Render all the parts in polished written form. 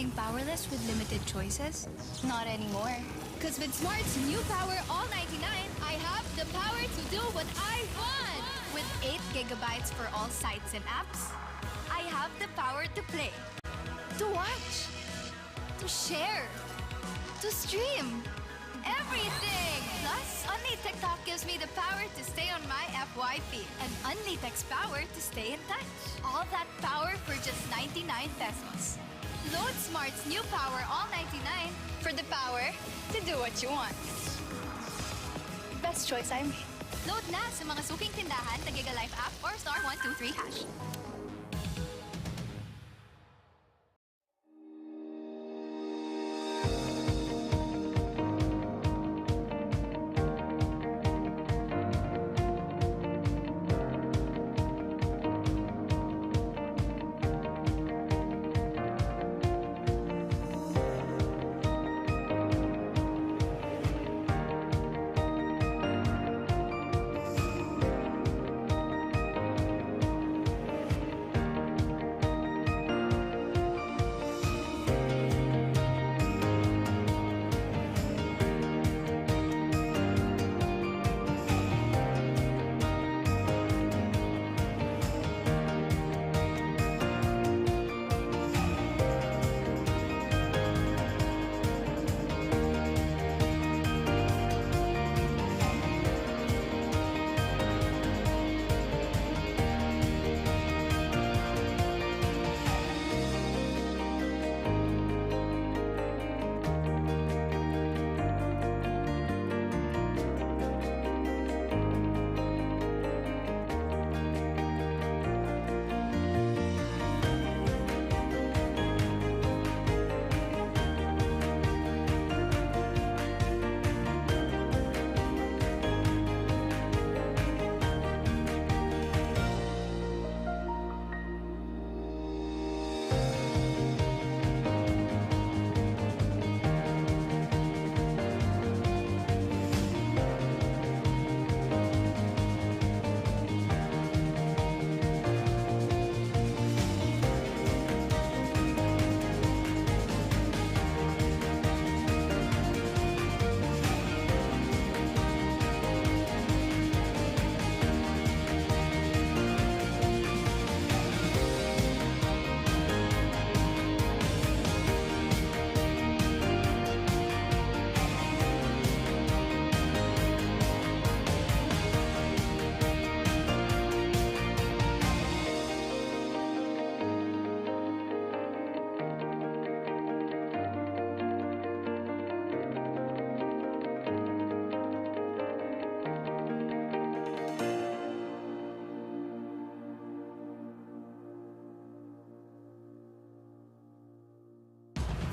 Feeling powerless with limited choices? Not anymore. Because with Smart's new Power All 99, I have the power to do what I want! With 8 gigabytes for all sites and apps, I have the power to play, to watch, to share, to stream. Everything! Plus, Only TikTok gives me the power to stay on my FYP and Only Text power to stay in touch. All that power for just 99 pesos. Load Smart's new Power All 99 for the power to do what you want. Best choice I made. Load na sa mga suking tindahan na Giga Life app or star 123#.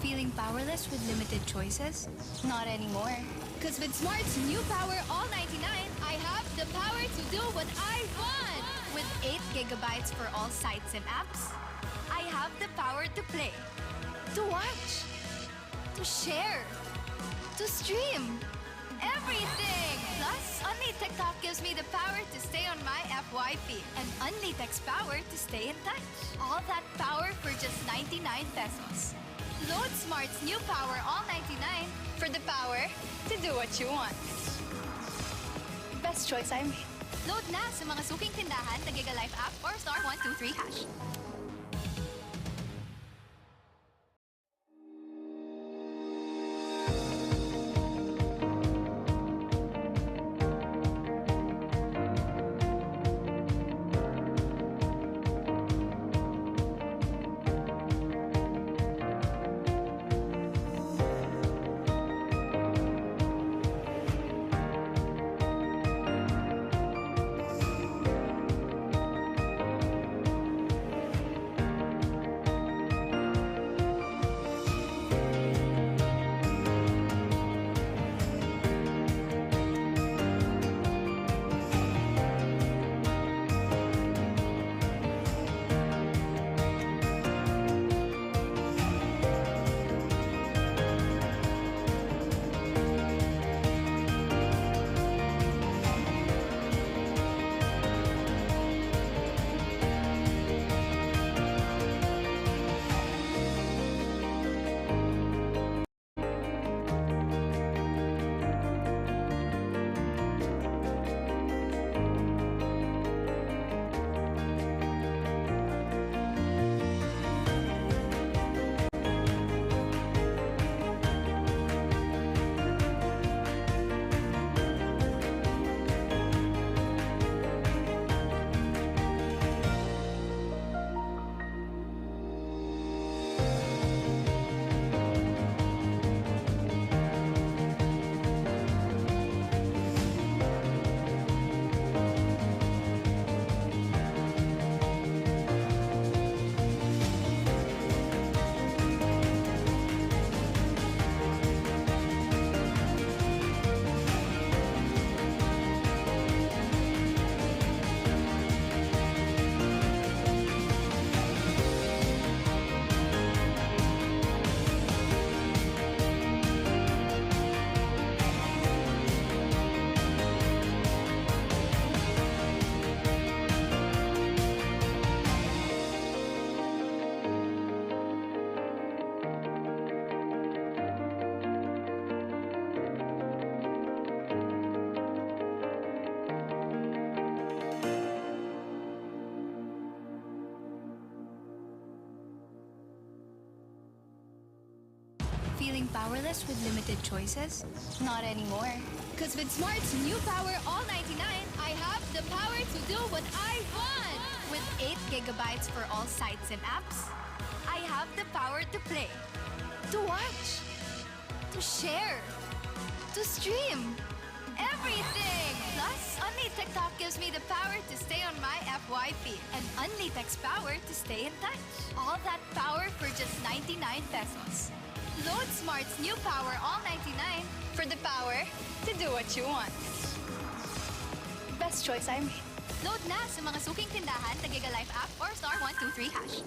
Feeling powerless with limited choices? Not anymore. Because with Smart's new Power All 99, I have the power to do what I want! With 8 gigabytes for all sites and apps, I have the power to play, to watch, to share, to stream. Everything! Plus, Only TikTok gives me the power to stay on my FYP and Only Text power to stay in touch. All that power for just 99 pesos. Load Smart's new Power All 99 for the power to do what you want. Best choice I made. Load na sa mga suking tindahan na Giga Life app or star 123#. feeling powerless with limited choices? Not anymore. Because with Smart's new Power All 99, I have the power to do what I want. With 8 gigabytes for all sites and apps, I have the power to play, to watch, to share, to stream. Everything! Plus, Only TikTok gives me the power to stay on my FYP and Only Text power to stay in touch. All that power for just 99 pesos. Load Smart's new Power All 99 For the power to do what you want. Best choice I made. Load na sa mga suking tindahan, Tagiga Life app or star 123#.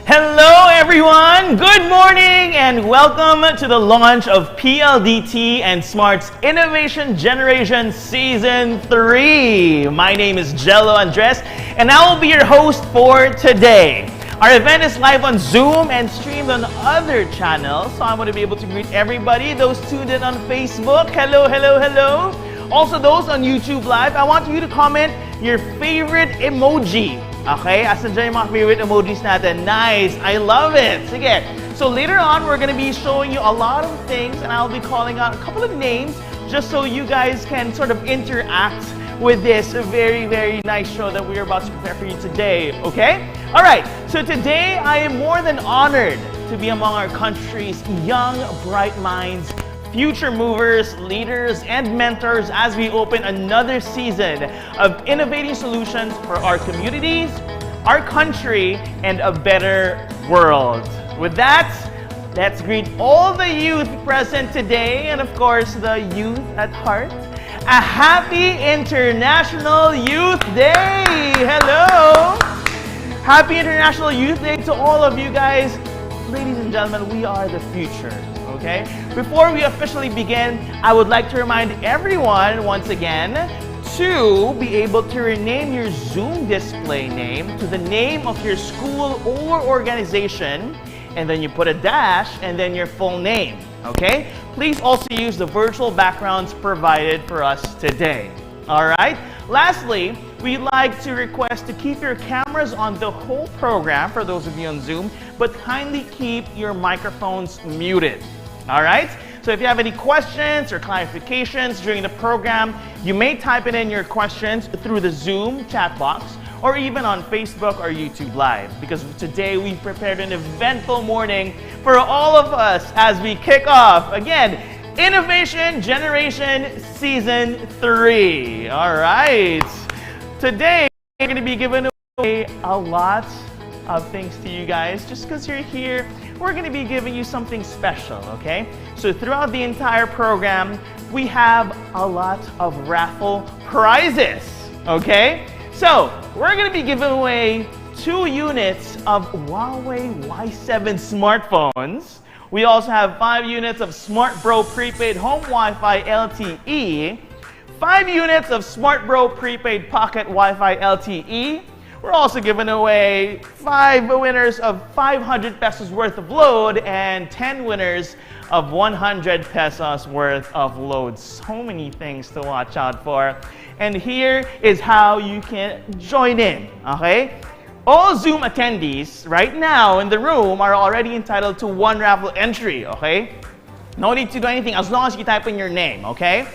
Hello everyone! Good morning and welcome to the launch of PLDT and Smart's Innovation Generation Season 3. My name is Jello Andres and I will be your host for today. Our event is live on Zoom and streamed on other channels, so I'm going to be able to greet everybody. Those tuned in on Facebook, hello, hello, hello. Also those on YouTube Live, I want you to comment your favorite emoji. Okay, asan dyan yung mga favorite emojis natin? Nice, I love it. Sige. So later on, we're going to be showing you a lot of things and I'll be calling out a couple of names just so you guys can sort of interact with this very, very nice show that we're about to prepare for you today, okay? All right, so today I am more than honored to be among our country's young, bright minds, future movers, leaders, and mentors as we open another season of innovating solutions for our communities, our country, and a better world. With that, let's greet all the youth present today, and of course, the youth at heart. A happy International Youth Day! Hello! Happy International Youth Day to all of you guys. Ladies and gentlemen, we are the future. Okay? Before we officially begin, I would like to remind everyone once again to be able to rename your Zoom display name to the name of your school or organization, and then you put a dash and then your full name. Okay? Please also use the virtual backgrounds provided for us today. Alright? Lastly, we'd like to request to keep your cameras on the whole program for those of you on Zoom, but kindly keep your microphones muted. Alright? So if you have any questions or clarifications during the program, you may type it in your questions through the Zoom chat box or even on Facebook or YouTube Live, because today we've prepared an eventful morning for all of us as we kick off, again, Innovation Generation Season 3. Alright. Today, we're going to be giving away a lot of things to you guys. Just because you're here, we're going to be giving you something special, okay? So throughout the entire program, we have a lot of raffle prizes, okay? So we're going to be giving away 2 units of Huawei Y7 smartphones. We also have 5 units of Smart Bro Prepaid Home Wi-Fi LTE, 5 units of Smart Bro Prepaid Pocket Wi-Fi LTE. We're also giving away 5 winners of 500 pesos worth of load and 10 winners of 100 pesos worth of load. So many things to watch out for. And here is how you can join in, okay? All Zoom attendees right now in the room are already entitled to 1 raffle entry, okay? No need to do anything as long as you type in your name, okay?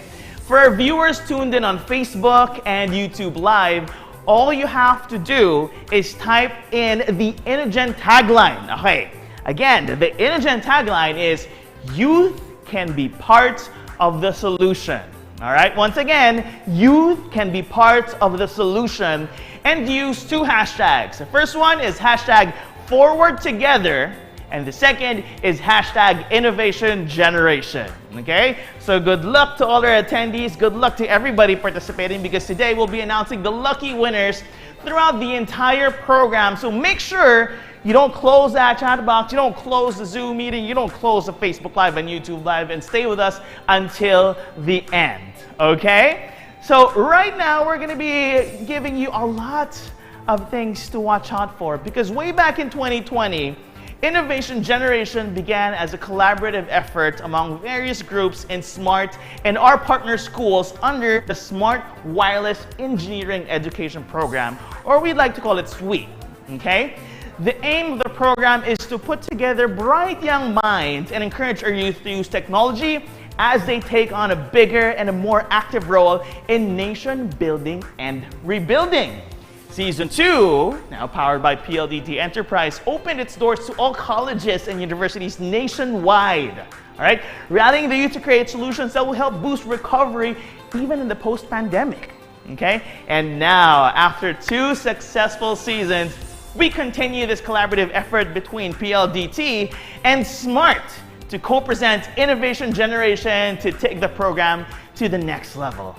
For our viewers tuned in on Facebook and YouTube Live, all you have to do is type in the Innogen tagline, okay? Again, the Innogen tagline is, youth can be part of the solution. All right, once again, youth can be part of the solution, and use 2 hashtags. The first one is hashtag forward together, and the second is hashtag innovation generation. Okay, so good luck to all our attendees, good luck to everybody participating, because today we'll be announcing the lucky winners throughout the entire program. So make sure you don't close that chat box, you don't close the Zoom meeting, you don't close the Facebook Live and YouTube Live, and stay with us until the end. Okay? So right now we're going to be giving you a lot of things to watch out for, because way back in 2020, Innovation Generation began as a collaborative effort among various groups in SMART and our partner schools under the Smart Wireless Engineering Education Program, or we'd like to call it SWEET. Okay? The aim of the program is to put together bright young minds and encourage our youth to use technology as they take on a bigger and a more active role in nation building and rebuilding. Season 2, now powered by PLDT Enterprise, opened its doors to all colleges and universities nationwide. All right, rallying the youth to create solutions that will help boost recovery even in the post-pandemic. Okay, and now after 2 successful seasons, we continue this collaborative effort between PLDT and SMART to co-present Innovation Generation to take the program to the next level.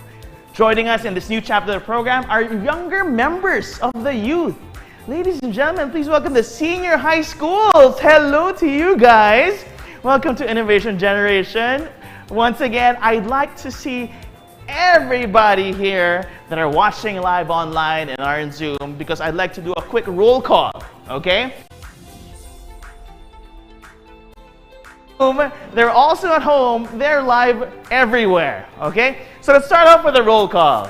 Joining us in this new chapter of the program are younger members of the youth. Ladies and gentlemen, please welcome the senior high schools. Hello to you guys. Welcome to Innovation Generation. Once again, I'd like to see everybody here that are watching live online and are in Zoom because I'd like to do a quick roll call, okay? They're also at home, they're live everywhere, okay? So let's start off with a roll call,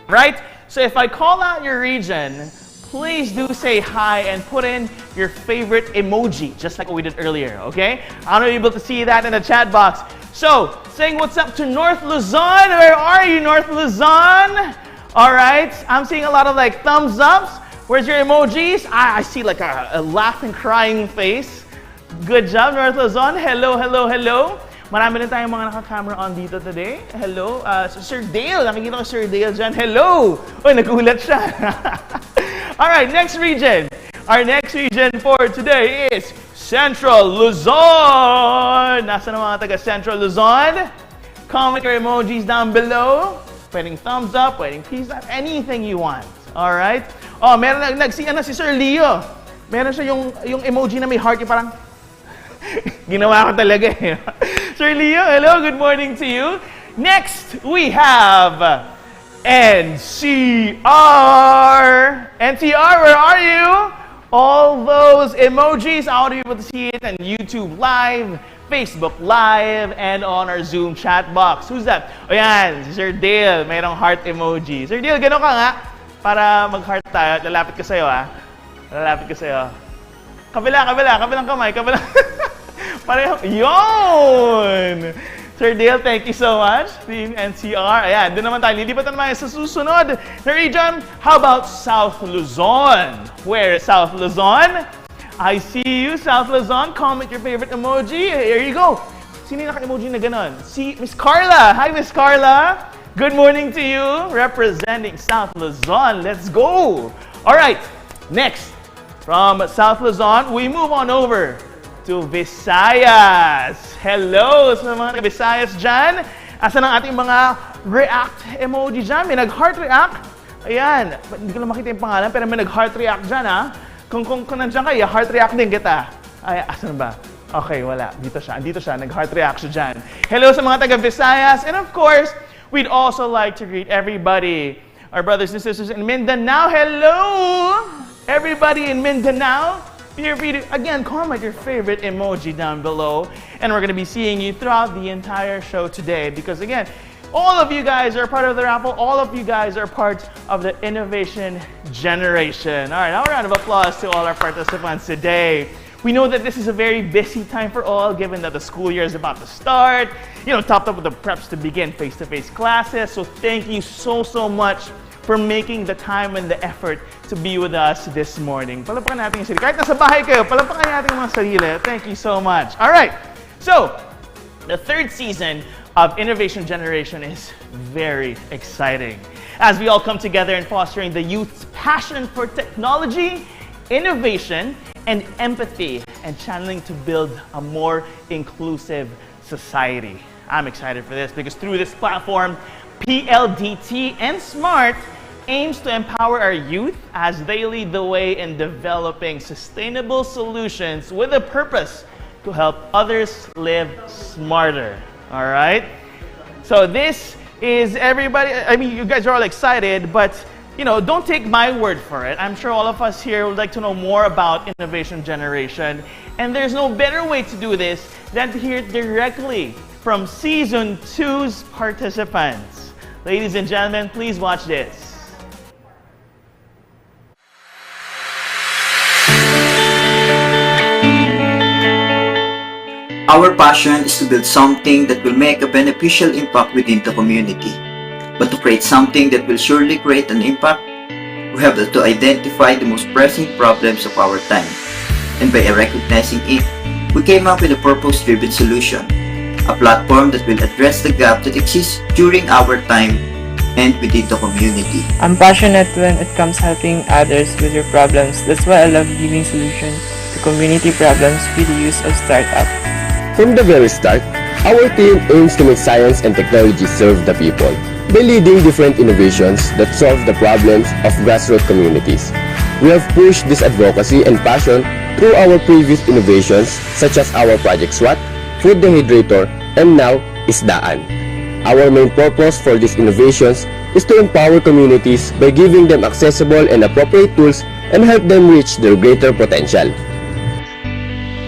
right? So if I call out your region, please do say hi and put in your favorite emoji, just like what we did earlier, okay? I'm not able to see that in the chat box. So, saying what's up to North Luzon. Where are you, North Luzon? All right, I'm seeing a lot of like thumbs ups. Where's your emojis? I see like a laughing, crying face. Good job, North Luzon. Hello, hello, hello. Marami rin tayong mga naka-camera on dito today. Hello. Sir Dale, nakikita ko Sir Dale dyan. Hello. Uy, nagulat siya. All right, next region. Our next region for today is Central Luzon. Nasaan ang mga taga Central Luzon? Comment your emojis down below. Pwedeng thumbs up, pwedeng peace up, anything you want. All right? Oh, meron nagsiyan na si Sir Leo. Meron siya yung emoji na may heart, yung parang ginawa ko talaga eh. Sir Leo, hello, good morning to you. Next, we have NCR. NCR, where are you? All those emojis, I want to be able to see it on YouTube Live, Facebook Live, and on our Zoom chat box. Who's that? O yan, si Sir Dale, mayroong heart emoji. Sir Dale, gano'n ka nga para mag-heart tayo. Lalapit ka sa'yo, ha? Lalapit ka sa'yo. Kabilang kamay, kabilang. Pareho, yun! Sir Dale, thank you so much. Team NCR. Ayan, doon naman tayo. Lilipat naman sa susunod na region. How about South Luzon? Where is South Luzon? I see you, South Luzon. Comment your favorite emoji. Here you go. Sino yung naka-emoji na ganon? Si Miss Carla. Hi, Miss Carla. Good morning to you. Representing South Luzon. Let's go. All right, next. From South Luzon, we move on over to Visayas. Hello sa mga Visayas dyan. Asan ang ating mga react emoji dyan? May nag-heart react. Ayan. Hindi ko na makita yung pangalan, pero may nag-heart react dyan, ha? Kung nandiyan kayo, heart react din kita. Ay, asan ba? Okay, wala. Dito siya. Nag-heart react siya dyan. Hello sa mga taga Visayas. And of course, we'd also like to greet everybody, our brothers and sisters in Mindanao. Hello! Everybody in Mindanao. Feel free to, again, comment your favorite emoji down below. And we're going to be seeing you throughout the entire show today. Because again, all of you guys are part of the raffle. All of you guys are part of the Innovation Generation. All right, now a round of applause to all our participants today. We know that this is a very busy time for all, given that the school year is about to start. You know, topped up with the preps to begin face-to-face classes. So thank you so much for making the time and the effort to be with us this morning. Palapakan natin yung sarili. Kahit nasa bahay kayo, palapakan natin yung mga sarili. Thank you so much. All right. So, the third season of Innovation Generation is very exciting. As we all come together in fostering the youth's passion for technology, innovation, and empathy, and channeling to build a more inclusive society. I'm excited for this because through this platform, PLDT and Smart aims to empower our youth as they lead the way in developing sustainable solutions with a purpose to help others live smarter. All right? So this is everybody, I mean, you guys are all excited, but you know, don't take my word for it. I'm sure all of us here would like to know more about Innovation Generation, and there's no better way to do this than to hear it directly from Season 2's participants. Ladies and gentlemen, please watch this. Our passion is to build something that will make a beneficial impact within the community. But to create something that will surely create an impact, we have to identify the most pressing problems of our time. And by recognizing it, we came up with a purpose-driven solution, a platform that will address the gap that exists during our time and within the community. I'm passionate when it comes helping others with their problems. That's why I love giving solutions to community problems with the use of startup. From the very start, our team aims to make science and technology serve the people by leading different innovations that solve the problems of grassroots communities. We have pushed this advocacy and passion through our previous innovations such as our Project SWAT, Food Dehydrator, and now Isdaan. Our main purpose for these innovations is to empower communities by giving them accessible and appropriate tools and help them reach their greater potential.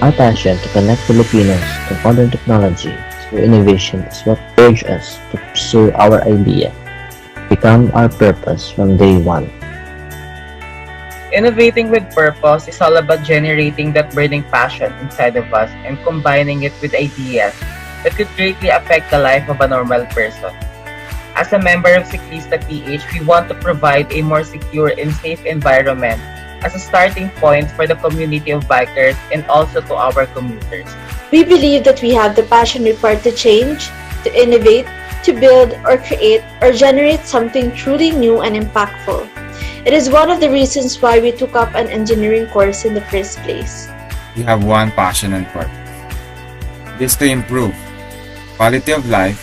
Our passion to connect Filipinos to modern technology through innovation is what urged us to pursue our idea, become our purpose from day one. Innovating with purpose is all about generating that burning passion inside of us and combining it with ideas that could greatly affect the life of a normal person. As a member of Ciclista PH, we want to provide a more secure and safe environment as a starting point for the community of bikers and also to our commuters. We believe that we have the passion required to change, to innovate, to build or create or generate something truly new and impactful. It is one of the reasons why we took up an engineering course in the first place. We have one passion and purpose. This to improve quality of life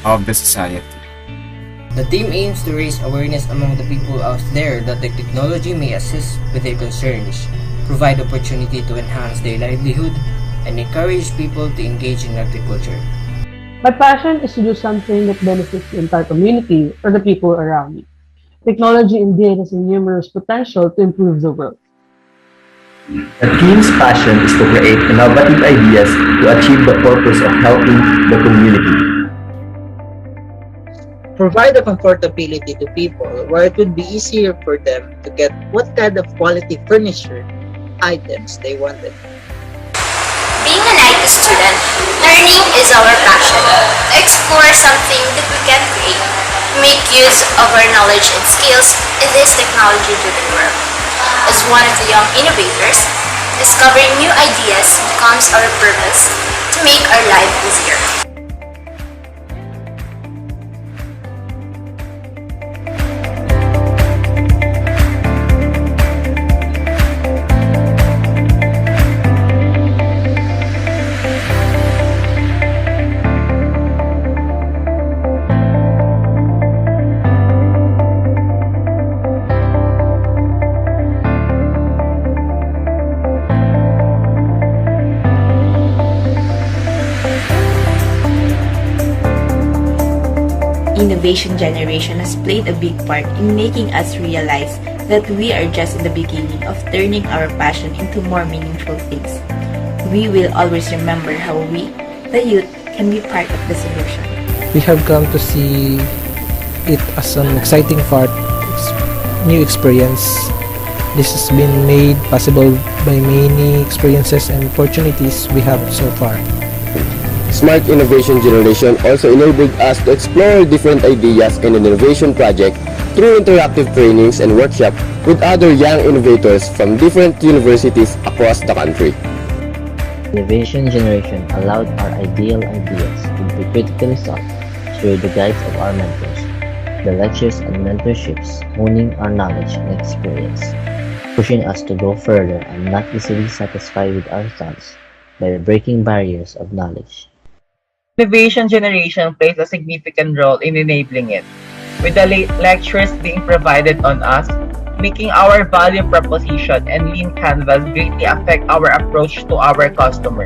of the society. The team aims to raise awareness among the people out there that the technology may assist with their concerns, provide opportunity to enhance their livelihood, and encourage people to engage in agriculture. My passion is to do something that benefits the entire community or the people around me. Technology indeed has a numerous potential to improve the world. The team's passion is to create innovative ideas to achieve the purpose of helping the community. Provide the comfortability to people where it would be easier for them to get what kind of quality furniture items they wanted. Being an IT student, learning is our passion. To explore something that we can create, make use of our knowledge and skills in this technology-driven world. As one of the young innovators, discovering new ideas becomes our purpose to make our life easier. Innovation generation has played a big part in making us realize that we are just in the beginning of turning our passion into more meaningful things. We will always remember how we, the youth, can be part of the solution. We have come to see it as an exciting part, new experience. This has been made possible by many experiences and opportunities we have so far. Smart Innovation Generation also enabled us to explore different ideas in an innovation project through interactive trainings and workshops with other young innovators from different universities across the country. Innovation Generation allowed our ideal ideas to be critically sought through the guides of our mentors, the lectures and mentorships honing our knowledge and experience, pushing us to go further and not easily satisfied with our thoughts by breaking barriers of knowledge. Innovation Generation plays a significant role in enabling it, with the lectures being provided on us, making our value proposition and lean canvas greatly affect our approach to our customer,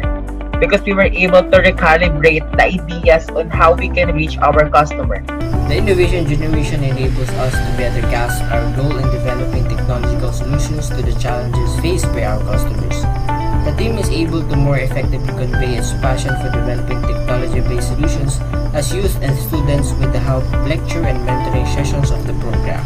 because we were able to recalibrate the ideas on how we can reach our customer. The Innovation Generation enables us to better grasp our role in developing technological solutions to the challenges faced by our customers. The team is able to more effectively convey its passion for developing technology-based solutions as youth and students with the help of lecture and mentoring sessions of the program.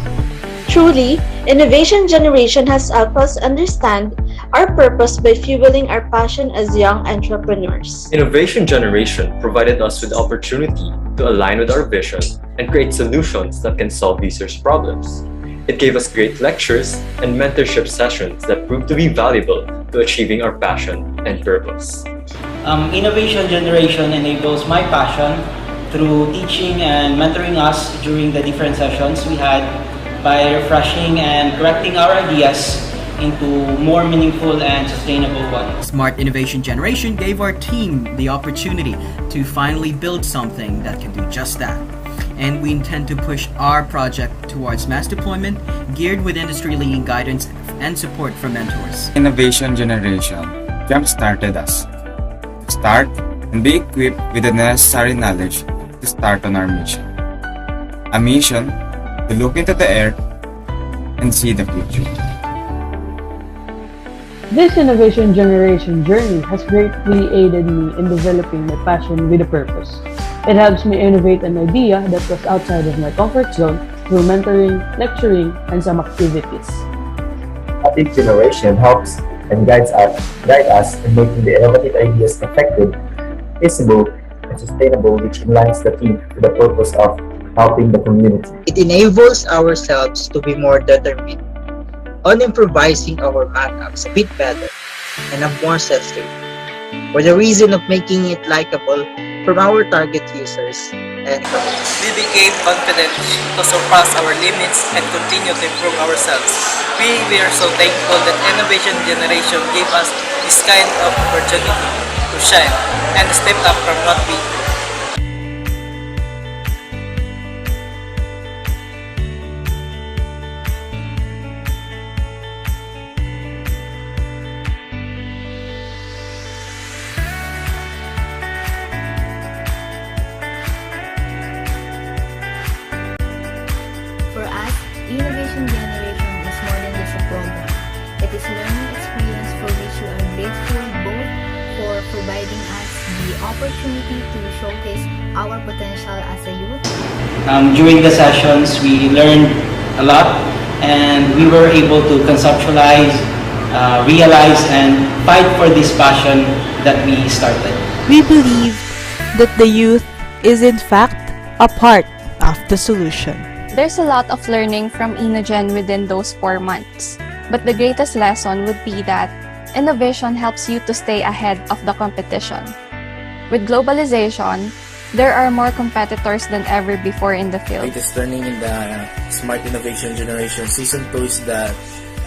Truly, Innovation Generation has helped us understand our purpose by fueling our passion as young entrepreneurs. Innovation Generation provided us with the opportunity to align with our vision and create solutions that can solve users' problems. It gave us great lectures and mentorship sessions that proved to be valuable to achieving our passion and purpose. Innovation Generation enables my passion through teaching and mentoring us during the different sessions we had by refreshing and correcting our ideas into more meaningful and sustainable ones. Smart Innovation Generation gave our team the opportunity to finally build something that can do just that. and we intend to push our project towards mass deployment geared with industry-leading guidance and support from mentors. Innovation Generation jump-started us to start and be equipped with the necessary knowledge to start on our mission. A mission to look into the earth and see the future. This innovation generation journey has greatly aided me in developing my passion with a purpose. It helps me innovate an idea that was outside of my comfort zone through mentoring, lecturing, and some activities. This generation helps and guides us in making the innovative ideas effective, feasible, and sustainable, which aligns the team to the purpose of helping the community. It enables ourselves to be more determined on improvising our mock-ups a bit better and have more self-care, for the reason of making it likable from our target users and we became confident to surpass our limits and continue to improve ourselves. We are so thankful that Innovation Generation gave us this kind of opportunity to shine and step up from what we do. For us, Innovation Generation is more than just a program. It is a learning experience for which we are grateful both for providing us the opportunity to showcase our potential as a youth. During the sessions, we learned a lot and we were able to conceptualize, realize, and fight for this passion that we started. We believe that the youth is in fact a part of the solution. There's a lot of learning from Inogen within those 4 months. But the greatest lesson would be that innovation helps you to stay ahead of the competition. With globalization, there are more competitors than ever before in the field. Greatest learning in the Smart Innovation Generation Season 2 is that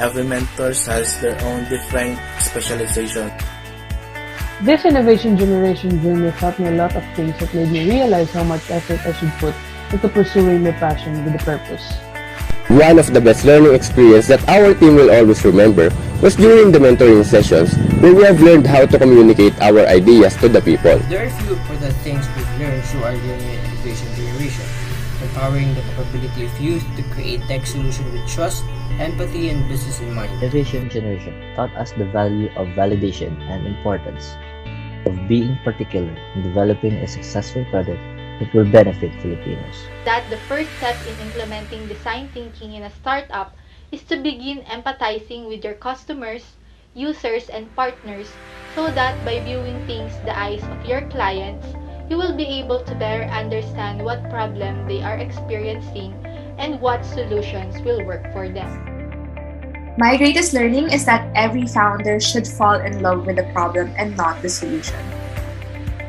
every mentor has their own different specialization. This innovation generation journey taught me a lot of things that made me realize how much effort I should put into pursuing my passion with a purpose. One of the best learning experiences that our team will always remember was during the mentoring sessions where we have learned how to communicate our ideas to the people. There are few important things we've learned through our journey in Innovation Generation, empowering the capability of youth to create tech solutions with trust, empathy, and business in mind. Innovation Generation taught us the value of validation and importance of being particular in developing a successful product that will benefit Filipinos. That the first step in implementing design thinking in a startup is to begin empathizing with your customers, users, and partners so that by viewing things the eyes of your clients, you will be able to better understand what problem they are experiencing and what solutions will work for them. My greatest learning is that every founder should fall in love with the problem and not the solution.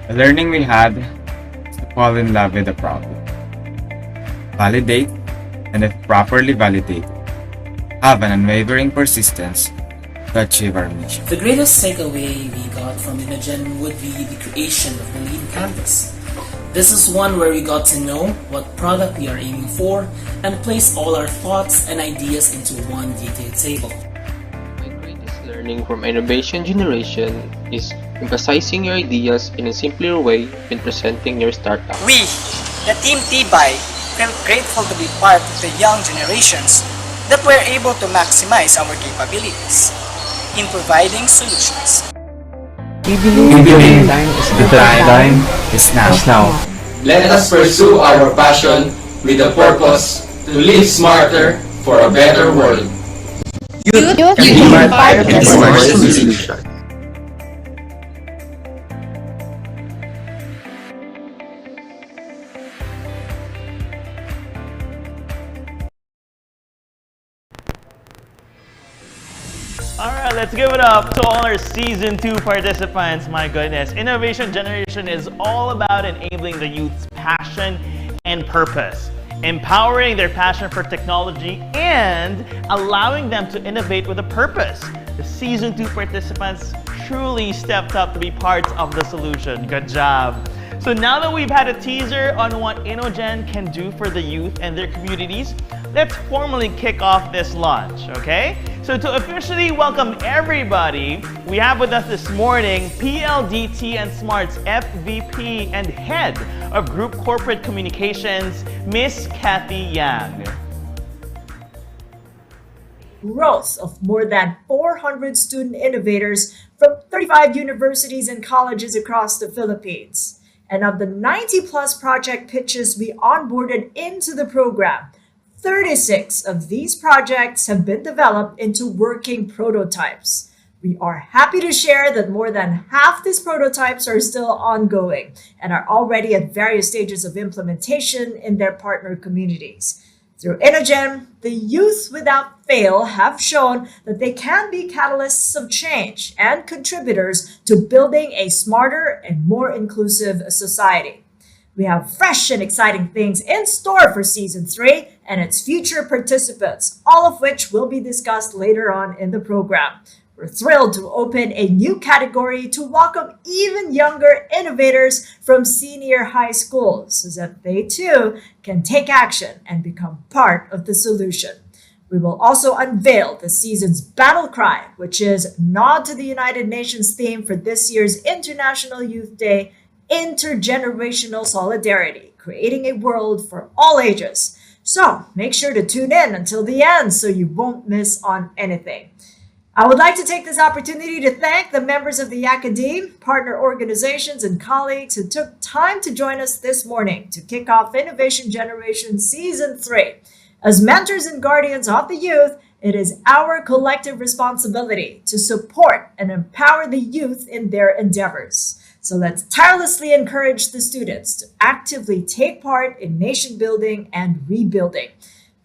The learning we had is to fall in love with the problem. Validate, and if properly validated, have an unwavering persistence to achieve our mission. The greatest takeaway we got from Inogen would be the creation of the lead canvas. This is one where we got to know what product we are aiming for and place all our thoughts and ideas into one detailed table. My greatest learning from Innovation Generation is emphasizing your ideas in a simpler way when presenting your startup. We, the Team Tibay, feel grateful to be part of the young generations that were able to maximize our capabilities in providing solutions. We believe the time is now. Let us pursue our passion with a purpose to live smarter for a better world. Youth can be part of the smart solution. Alright, let's give it up to all our Season 2 participants. My goodness, Innovation Generation is all about enabling the youth's passion and purpose, empowering their passion for technology, and allowing them to innovate with a purpose. The Season 2 participants truly stepped up to be parts of the solution. Good job. So now that we've had a teaser on what InnoGen can do for the youth and their communities, let's formally kick off this launch, okay? So to officially welcome everybody, we have with us this morning PLDT and Smart's FVP and Head of Group Corporate Communications, Miss Kathy Yang. Growth of more than 400 student innovators from 35 universities and colleges across the Philippines. And of the 90 plus project pitches we onboarded into the program, 36 of these projects have been developed into working prototypes. We are happy to share that more than half these prototypes are still ongoing and are already at various stages of implementation in their partner communities. Through InnoGen, the youth without fail have shown that they can be catalysts of change and contributors to building a smarter and more inclusive society. We have fresh and exciting things in store for Season 3 and its future participants, all of which will be discussed later on in the program. We're thrilled to open a new category to welcome even younger innovators from senior high school so that they too can take action and become part of the solution. We will also unveil the season's battle cry, which is nod to the United Nations theme for this year's International Youth Day, Intergenerational Solidarity, creating a world for all ages. So make sure to tune in until the end so you won't miss on anything. I would like to take this opportunity to thank the members of the Academe, partner organizations, and colleagues who took time to join us this morning to kick off Innovation Generation Season 3. As mentors and guardians of the youth, it is our collective responsibility to support and empower the youth in their endeavors. So let's tirelessly encourage the students to actively take part in nation building and rebuilding.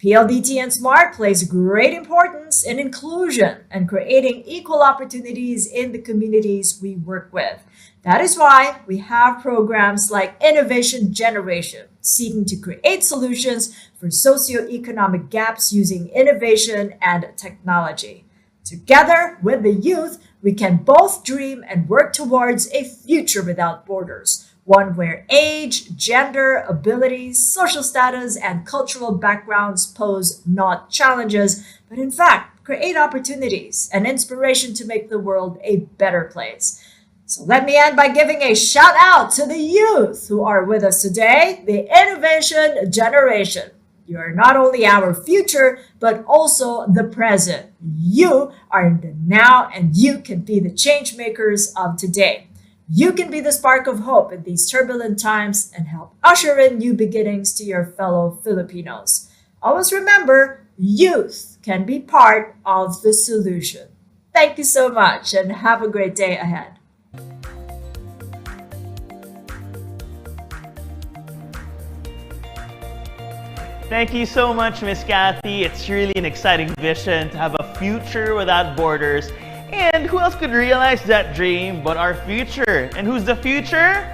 PLDT and Smart plays great importance in inclusion and creating equal opportunities in the communities we work with. That is why we have programs like Innovation Generation, seeking to create solutions for socioeconomic gaps using innovation and technology. Together with the youth, we can both dream and work towards a future without borders. One where age, gender, abilities, social status, and cultural backgrounds pose not challenges, but in fact create opportunities and inspiration to make the world a better place. So let me end by giving a shout out to the youth who are with us today, the Innovation Generation. You are not only our future, but also the present. You are in the now, and you can be the change makers of today. You can be the spark of hope in these turbulent times and help usher in new beginnings to your fellow Filipinos. Always remember, youth can be part of the solution. Thank you so much and have a great day ahead. Thank you so much, Miss Kathy. It's really an exciting vision to have a future without borders. And who else could realize that dream but our future? And who's the future?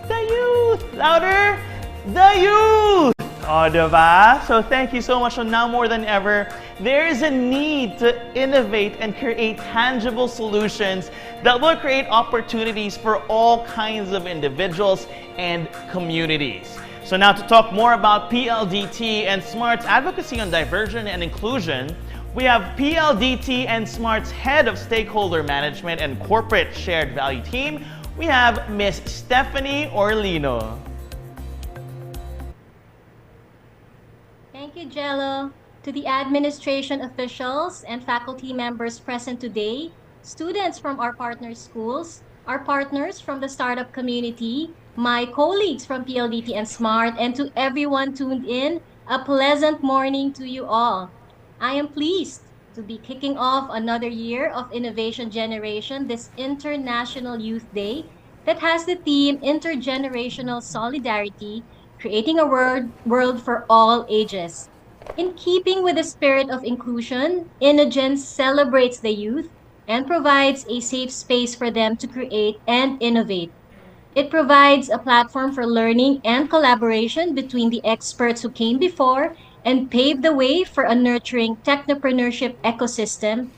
The youth! Louder! The youth! O, diba? So thank you so much. So now more than ever, there is a need to innovate and create tangible solutions that will create opportunities for all kinds of individuals and communities. So now to talk more about PLDT and Smart's advocacy on diversion and inclusion, we have PLDT and Smart's Head of Stakeholder Management and Corporate Shared Value Team. We have Miss Stephanie Orlino. Thank you, Jello. To the administration officials and faculty members present today, students from our partner schools, our partners from the startup community, my colleagues from PLDT and Smart, and to everyone tuned in, a pleasant morning to you all. I am pleased to be kicking off another year of Innovation Generation, this International Youth Day that has the theme Intergenerational Solidarity, creating a world for all ages. In keeping with the spirit of inclusion, InnoGen celebrates the youth and provides a safe space for them to create and innovate. It provides a platform for learning and collaboration between the experts who came before and paved the way for a nurturing technopreneurship ecosystem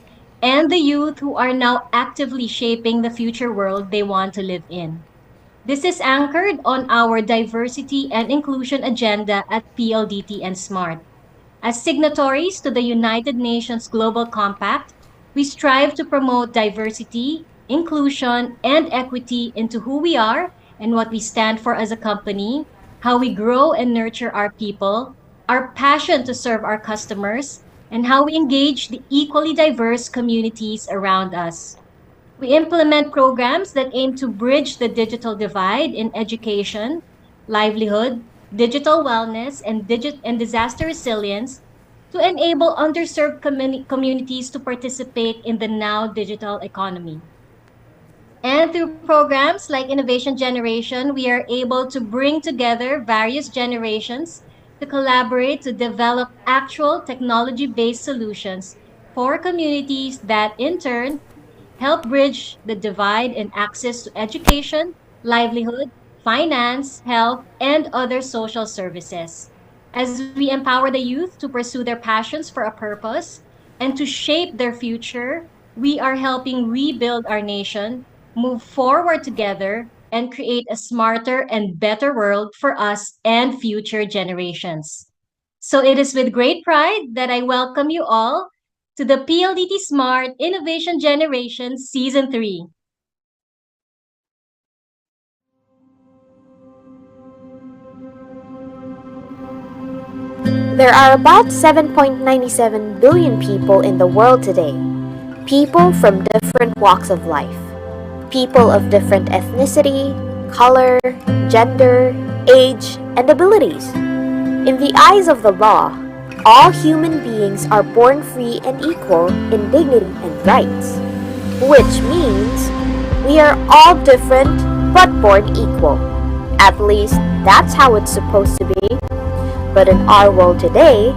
and the youth who are now actively shaping the future world they want to live in. This is anchored on our diversity and inclusion agenda at PLDT and Smart. As signatories to the United Nations Global Compact, we strive to promote diversity, inclusion, and equity into who we are and what we stand for as a company, how we grow and nurture our people, our passion to serve our customers, and how we engage the equally diverse communities around us. We implement programs that aim to bridge the digital divide in education, livelihood, digital wellness, and disaster resilience to enable underserved communities to participate in the now digital economy. And through programs like Innovation Generation, we are able to bring together various generations to collaborate to develop actual technology based solutions for communities that, in turn, help bridge the divide in access to education, livelihood, finance, health, and other social services. As we empower the youth to pursue their passions for a purpose and to shape their future, we are helping rebuild our nation, move forward together, and create a smarter and better world for us and future generations. So it is with great pride that I welcome you all to the PLDT Smart Innovation Generation Season 3. There are about 7.97 billion people in the world today. People from different walks of life. People of different ethnicity, color, gender, age, and abilities. In the eyes of the law, all human beings are born free and equal in dignity and rights, which means we are all different but born equal. At least that's how it's supposed to be. But in our world today,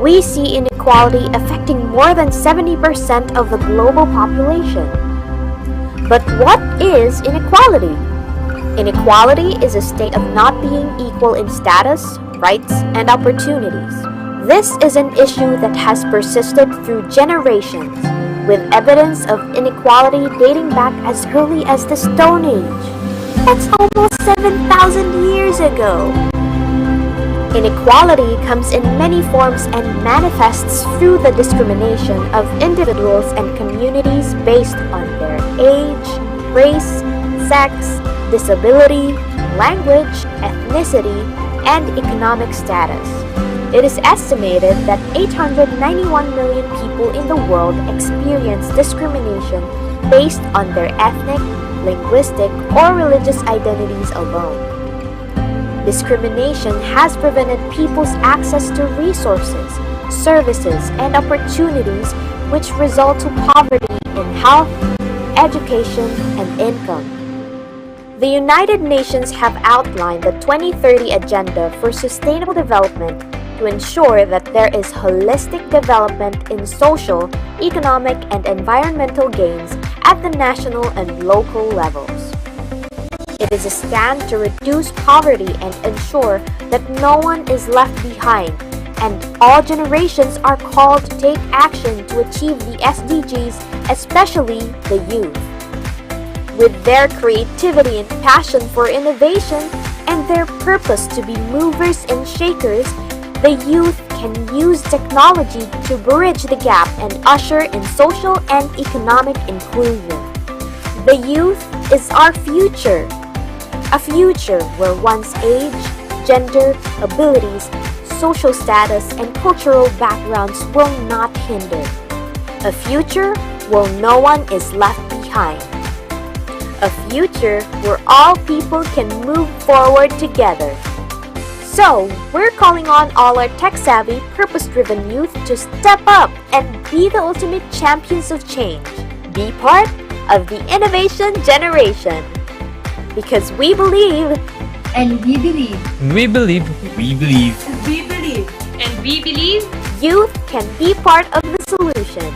we see inequality affecting more than 70% of the global population. But what is inequality? Inequality is a state of not being equal in status, rights, and opportunities. This is an issue that has persisted through generations, with evidence of inequality dating back as early as the Stone Age. That's almost 7,000 years ago. Inequality comes in many forms and manifests through the discrimination of individuals and communities based on their age, race, sex, disability, language, ethnicity, and economic status. It is estimated that 891 million people in the world experience discrimination based on their ethnic, linguistic, or religious identities alone. Discrimination has prevented people's access to resources, services, and opportunities, which result to poverty in health, education, and income. The United Nations have outlined the 2030 Agenda for Sustainable Development to ensure that there is holistic development in social, economic, and environmental gains at the national and local levels. It is a stand to reduce poverty and ensure that no one is left behind, and all generations are called to take action to achieve the SDGs, especially the youth. With their creativity and passion for innovation and their purpose to be movers and shakers, the youth can use technology to bridge the gap and usher in social and economic inclusion. The youth is our future. A future where one's age, gender, abilities, social status, and cultural backgrounds will not hinder. A future where no one is left behind. A future where all people can move forward together. So, we're calling on all our tech-savvy, purpose-driven youth to step up and be the ultimate champions of change. Be part of the innovation generation. Because we believe, and we believe, we believe, we believe, we believe, and we believe youth can be part of the solution.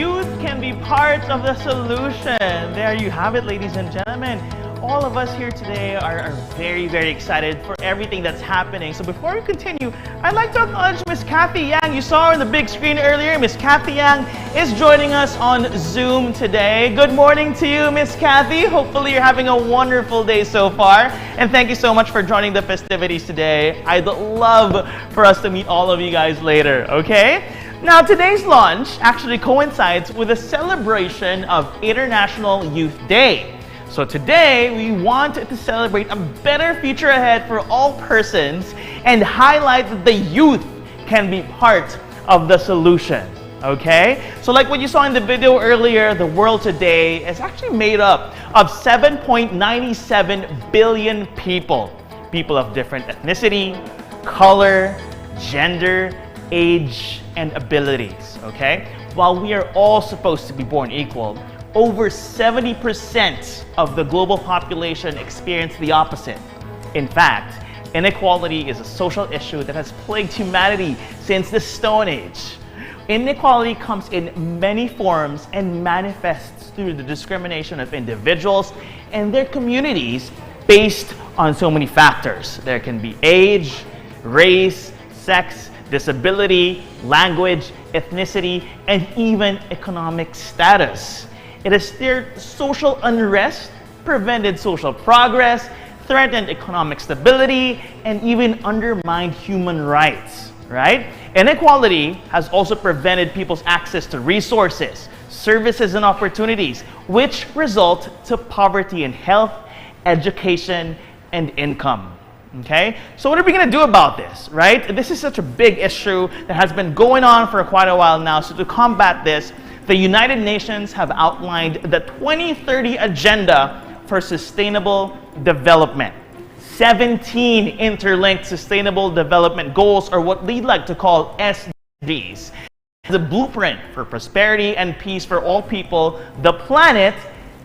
youth can be part of the solution. There you have it, ladies and gentlemen. All of us here today are very, very excited for everything that's happening. So before we continue, I'd like to acknowledge Miss Kathy Yang. You saw her on the big screen earlier. Miss Kathy Yang is joining us on Zoom today. Good morning to you, Miss Kathy. Hopefully you're having a wonderful day so far. And thank you so much for joining the festivities today. I'd love for us to meet all of you guys later, okay? Now, today's launch actually coincides with a celebration of International Youth Day. So today, we want to celebrate a better future ahead for all persons and highlight that the youth can be part of the solution, okay? So like what you saw in the video earlier, the world today is actually made up of 7.97 billion people. People of different ethnicity, color, gender, age, and abilities, okay? While we are all supposed to be born equal, over 70% of the global population experience the opposite. In fact, inequality is a social issue that has plagued humanity since the Stone Age. Inequality comes in many forms and manifests through the discrimination of individuals and their communities based on so many factors. There can be age, race, sex, disability, language, ethnicity, and even economic status. It has stirred social unrest, prevented social progress, threatened economic stability, and even undermined human rights, right? Inequality has also prevented people's access to resources, services, and opportunities, which result to poverty in health, education, and income. Okay, so what are we going to do about this, right? This is such a big issue that has been going on for quite a while now. So to combat this, the United Nations have outlined the 2030 Agenda for Sustainable Development. 17 interlinked Sustainable Development Goals, or what we like to call SDGs. The blueprint for prosperity and peace for all people, the planet,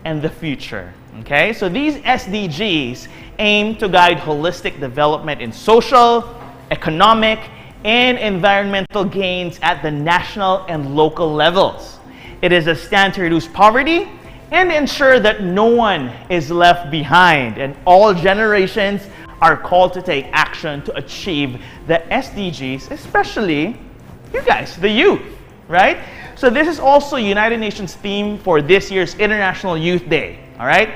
and the future. Okay, so these SDGs aim to guide holistic development in social, economic, and environmental gains at the national and local levels. It is a stand to reduce poverty and ensure that no one is left behind, and all generations are called to take action to achieve the SDGs, especially you guys, the youth, right? So this is also United Nations theme for this year's International Youth Day, all right?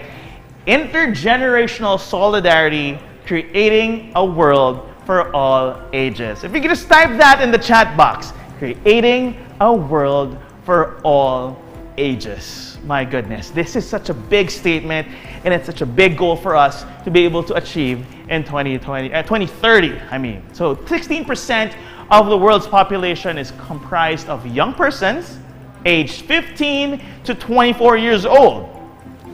Intergenerational solidarity, creating a world for all ages. If you could just type that in the chat box, creating a world for all ages. My goodness, this is such a big statement, and it's such a big goal for us to be able to achieve in 2030. So 16% of the world's population is comprised of young persons aged 15 to 24 years old,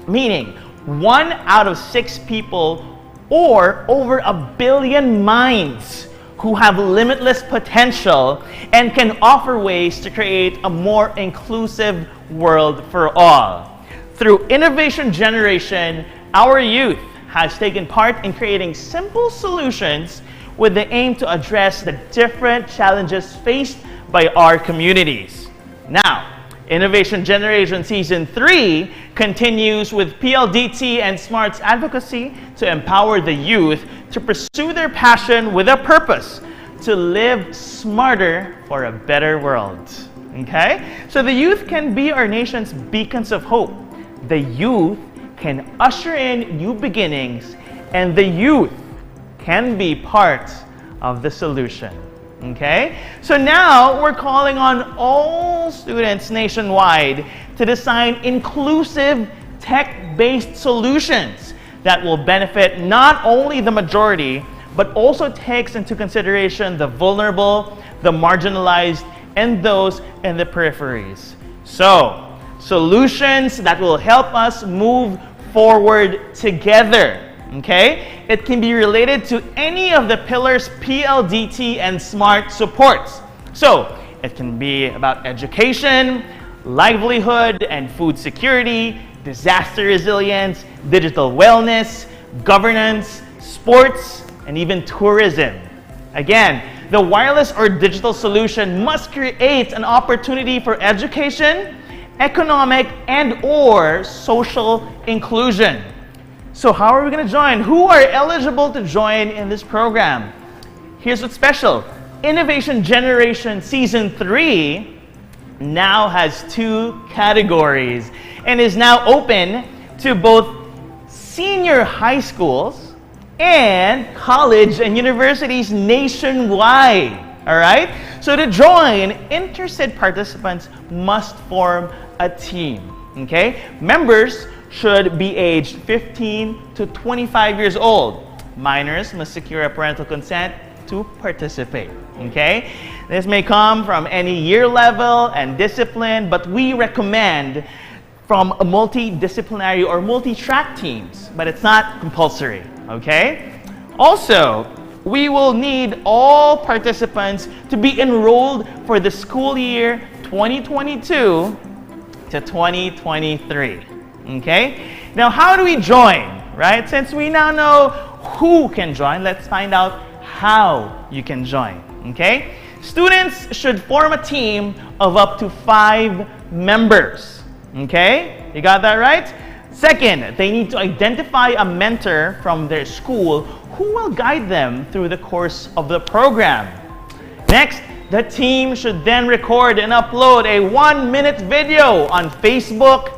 meaning 1 out of 6 people, or over 1 billion minds, who have limitless potential and can offer ways to create a more inclusive world for all. Through Innovation Generation, our youth has taken part in creating simple solutions with the aim to address the different challenges faced by our communities. Now, Innovation Generation Season 3 continues with PLDT and Smart's advocacy to empower the youth to pursue their passion with a purpose, to live smarter for a better world. Okay? So the youth can be our nation's beacons of hope. The youth can usher in new beginnings, and the youth can be part of the solution. Okay? So now we're calling on all students nationwide to design inclusive tech-based solutions that will benefit not only the majority, but also takes into consideration the vulnerable, the marginalized, and those in the peripheries. So, solutions that will help us move forward together. Okay? It can be related to any of the pillars PLDT and Smart supports. So, it can be about education, livelihood and food security, disaster resilience, digital wellness, governance, sports, and even tourism. Again, the wireless or digital solution must create an opportunity for education economic and/or social inclusion. So how are we going to join? Who are eligible to join in this program? Here's what's special. Innovation Generation Season 3 now has 2 categories and is now open to both senior high schools and college and universities nationwide. All right? So to join, interested participants must form a team. Okay? Members should be aged 15 to 25 years old. Minors must secure a parental consent to participate. Okay? This may come from any year level and discipline, but we recommend from a multidisciplinary or multi-track teams, but it's not compulsory. Okay? Also, we will need all participants to be enrolled for the school year 2022 to 2023. Okay? Now, how do we join, right? Since we now know who can join, let's find out how you can join. Okay? Students should form a team of up to 5 members. Okay? You got that right? Second, they need to identify a mentor from their school who will guide them through the course of the program. Next, the team should then record and upload a 1-minute video on Facebook,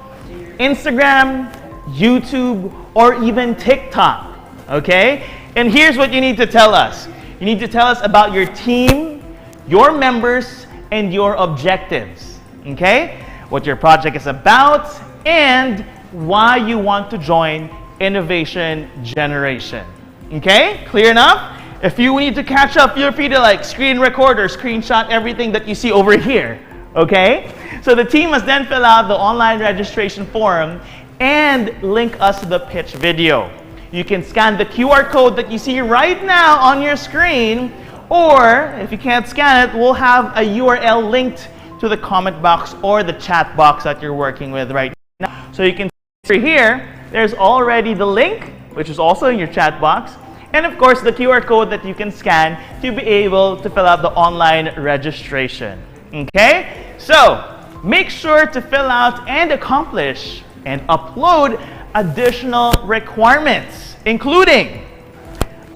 Instagram, YouTube, or even TikTok. Okay? And here's what you need to tell us. You need to tell us about your team, your members, and your objectives. Okay? What your project is about, and why you want to join Innovation Generation. Okay? Clear enough? If you need to catch up, feel free to like screen record or screenshot everything that you see over here. Okay? So the team must then fill out the online registration form and link us to the pitch video. You can scan the QR code that you see right now on your screen, or if you can't scan it, we'll have a URL linked to the comment box or the chat box that you're working with right now. So you can see here, there's already the link, which is also in your chat box, and of course the QR code that you can scan to be able to fill out the online registration. Okay? So make sure to fill out and accomplish and upload additional requirements, including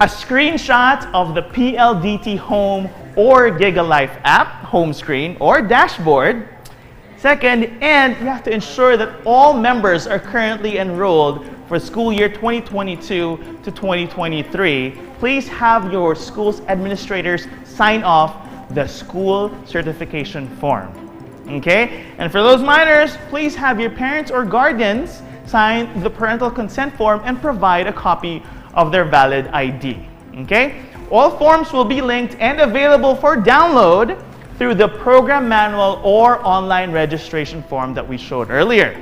a screenshot of the PLDT Home or GigaLife app, home screen, or dashboard. Second, and you have to ensure that all members are currently enrolled for school year 2022 to 2023. Please have your school's administrators sign off the school certification form. Okay? And for those minors, please have your parents or guardians sign the parental consent form and provide a copy of their valid ID. Okay? All forms will be linked and available for download through the program manual or online registration form that we showed earlier.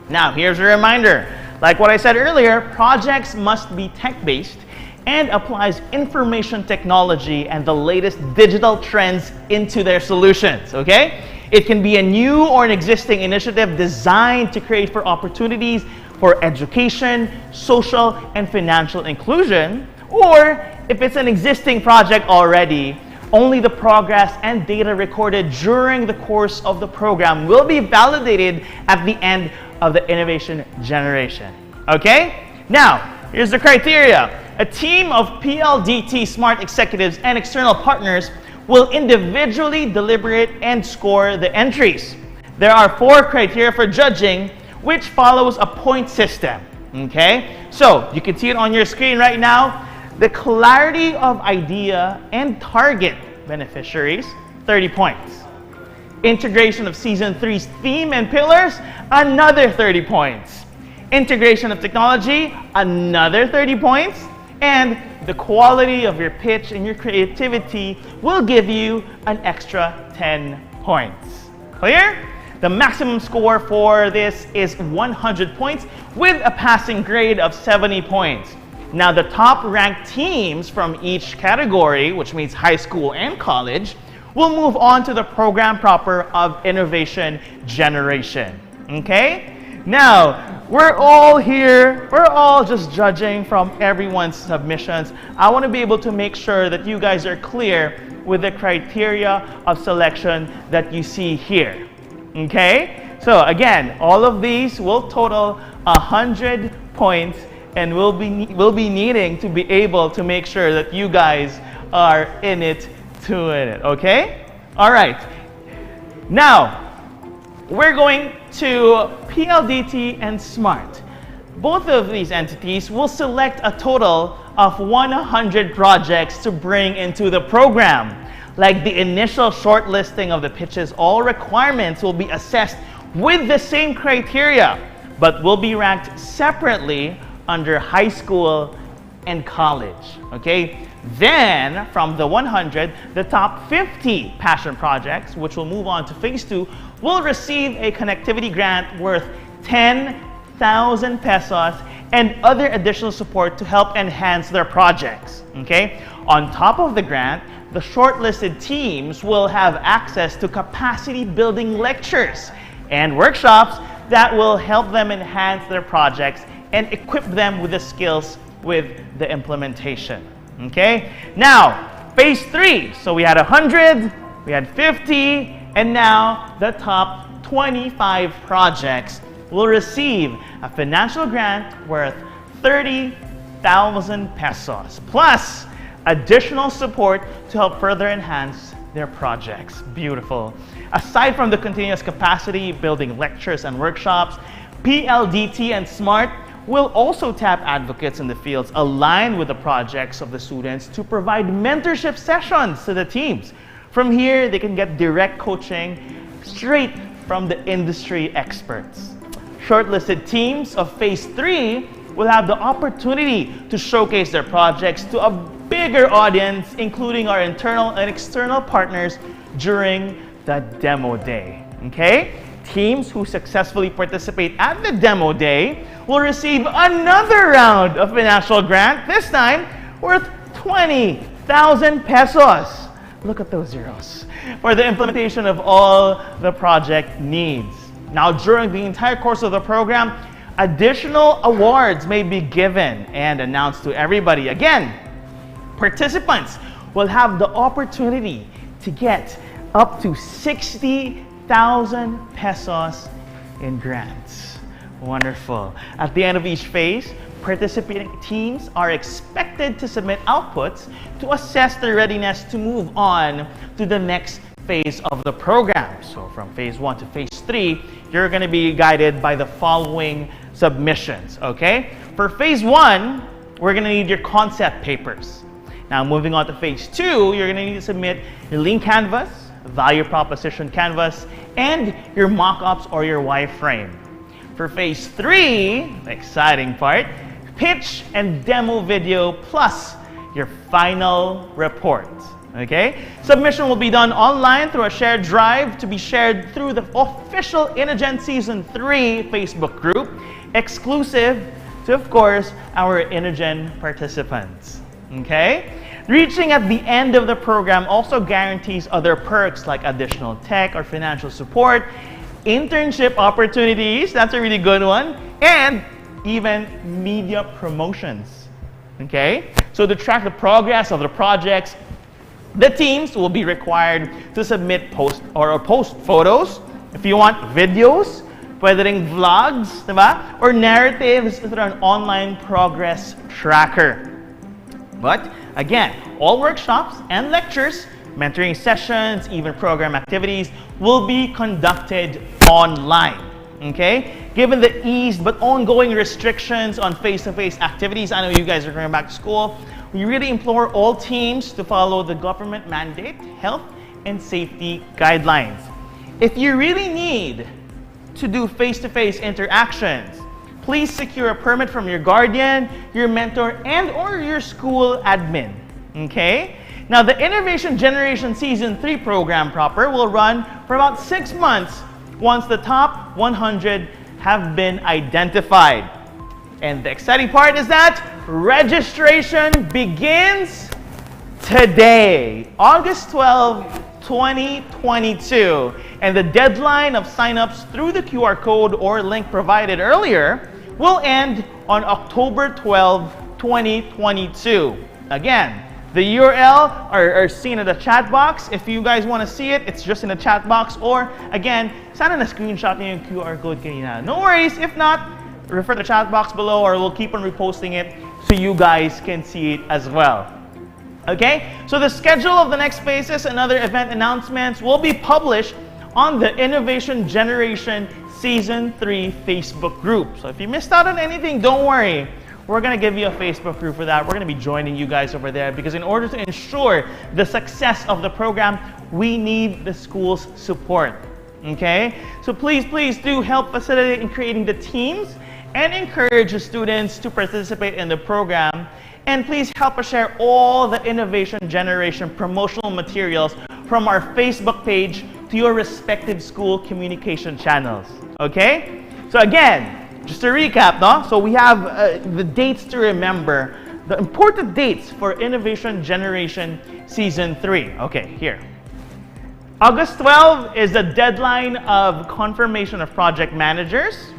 Now, here's a reminder. Like what I said earlier, projects must be tech-based and applies information technology and the latest digital trends into their solutions, okay? It can be a new or an existing initiative designed to create for opportunities for education, social, and financial inclusion, or if it's an existing project already, only the progress and data recorded during the course of the program will be validated at the end of the innovation generation. Okay? Now, here's the criteria. A team of PLDT Smart executives and external partners will individually deliberate and score the entries. There are 4 criteria for judging, which follows a point system. Okay? So, you can see it on your screen right now. The clarity of idea and target beneficiaries, 30 points. Integration of Season 3's theme and pillars, another 30 points. Integration of technology, another 30 points. And the quality of your pitch and your creativity will give you an extra 10 points. Clear? The maximum score for this is 100 points with a passing grade of 70 points. Now, the top ranked teams from each category, which means high school and college, will move on to the program proper of Innovation Generation. Okay? Now, we're all here, we're all just judging from everyone's submissions. I want to be able to make sure that you guys are clear with the criteria of selection that you see here. Okay? So again, all of these will total 100 points, and we'll be needing to be able to make sure that you guys are in it to win it, okay? All right. Now, we're going to PLDT and Smart. Both of these entities will select a total of 100 projects to bring into the program. Like the initial shortlisting of the pitches, all requirements will be assessed with the same criteria, but will be ranked separately under high school and college, okay? Then, from the 100, the top 50 passion projects, which will move on to phase 2, will receive a connectivity grant worth 10,000 pesos and other additional support to help enhance their projects, okay? On top of the grant, the shortlisted teams will have access to capacity building lectures and workshops that will help them enhance their projects and equip them with the skills with the implementation. Okay? Now, phase 3. So we had 100, we had 50, and now the top 25 projects will receive a financial grant worth 30,000 pesos, plus additional support to help further enhance their projects. Beautiful. Aside from the continuous capacity building lectures and workshops, PLDT and Smart will also tap advocates in the fields aligned with the projects of the students to provide mentorship sessions to the teams. From here, they can get direct coaching straight from the industry experts. Shortlisted teams of phase 3 will have the opportunity to showcase their projects to a bigger audience, including our internal and external partners during the demo day. Okay? Teams who successfully participate at the demo day will receive another round of financial grant, this time worth 20,000 pesos. Look at those zeros. For the implementation of all the project needs. Now, during the entire course of the program, additional awards may be given and announced to everybody. Again, participants will have the opportunity to get up to 60,000 pesos in grants. Wonderful. At the end of each phase, participating teams are expected to submit outputs to assess their readiness to move on to the next phase of the program. So from phase 1 to phase 3, you're going to be guided by the following submissions, okay? For phase 1, we're going to need your concept papers. Now moving on to phase 2, you're going to need to submit your lean canvas, value proposition canvas, and your mock-ups or your wireframe. For phase 3, the exciting part, pitch and demo video plus your final report. Okay? Submission will be done online through a shared drive to be shared through the official Innogen Season 3 Facebook group, exclusive to, of course, our Innogen participants. Okay? Reaching at the end of the program also guarantees other perks like additional tech or financial support, internship opportunities, that's a really good one, and even media promotions. Okay? So to track the progress of the projects, the teams will be required to submit post photos. If you want videos, pwedeng vlogs, diba? Or narratives through an online progress tracker. But again, all workshops and lectures, mentoring sessions, even program activities will be conducted online. Okay? Given the eased but ongoing restrictions on face-to-face activities, I know you guys are going back to school, we really implore all teams to follow the government mandate, health and safety guidelines. If you really need to do face-to-face interactions, please secure a permit from your guardian, your mentor, and or your school admin. Okay? Now, the Innovation Generation Season 3 program proper will run for about 6 months once the top 100 have been identified. And the exciting part is that registration begins today, August 12, 2022. And the deadline of signups through the QR code or link provided earlier will end on October 12, 2022. Again, The URL are seen in the chat box. If you guys want to see it, it's just in the chat box. Or again, sana na screenshot niyo yung QR code kanina. No worries. If not, refer to the chat box below, or we'll keep on reposting it so you guys can see it as well. Okay? So the schedule of the next phases and other event announcements will be published on the Innovation Generation Season 3 Facebook group. So if you missed out on anything, don't worry. We're going to give you a Facebook group for that. We're going to be joining you guys over there because in order to ensure the success of the program, we need the school's support. Okay? So please do help facilitate in creating the teams and encourage the students to participate in the program. And please help us share all the Innovation Generation promotional materials from our Facebook page to your respective school communication channels. Okay? So again, just to recap, no? So we have the dates to remember, the important dates for Innovation Generation Season 3. Okay, here. August 12 is the deadline of confirmation of project managers.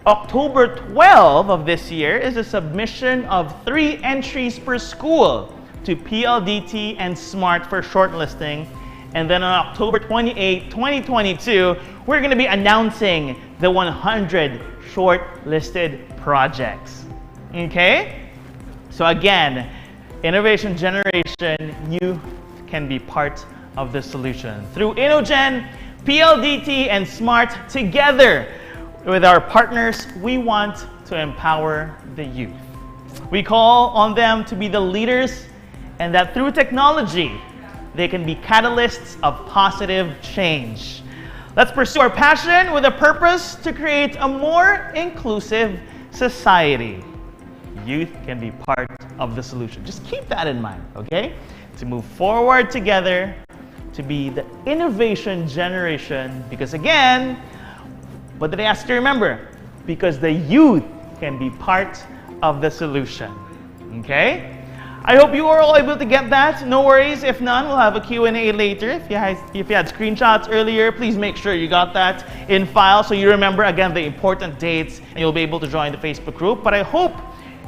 October 12 of this year is the submission of 3 entries per school to PLDT and Smart for shortlisting. And then on October 28, 2022, we're going to be announcing the 100 shortlisted projects. Okay? So again, Innovation Generation, you can be part of the solution. Through InnoGen, PLDT, and Smart, together with our partners, we want to empower the youth. We call on them to be the leaders, and that through technology, they can be catalysts of positive change. Let's pursue our passion with a purpose to create a more inclusive society. Youth can be part of the solution. Just keep that in mind, okay? To move forward together, to be the innovation generation, because again, what did I ask you to remember? Because the youth can be part of the solution, okay? I hope you are all able to get that. No worries. If none, we'll have a Q&A later. If you had screenshots earlier, please make sure you got that in file so you remember, again, the important dates and you'll be able to join the Facebook group. But I hope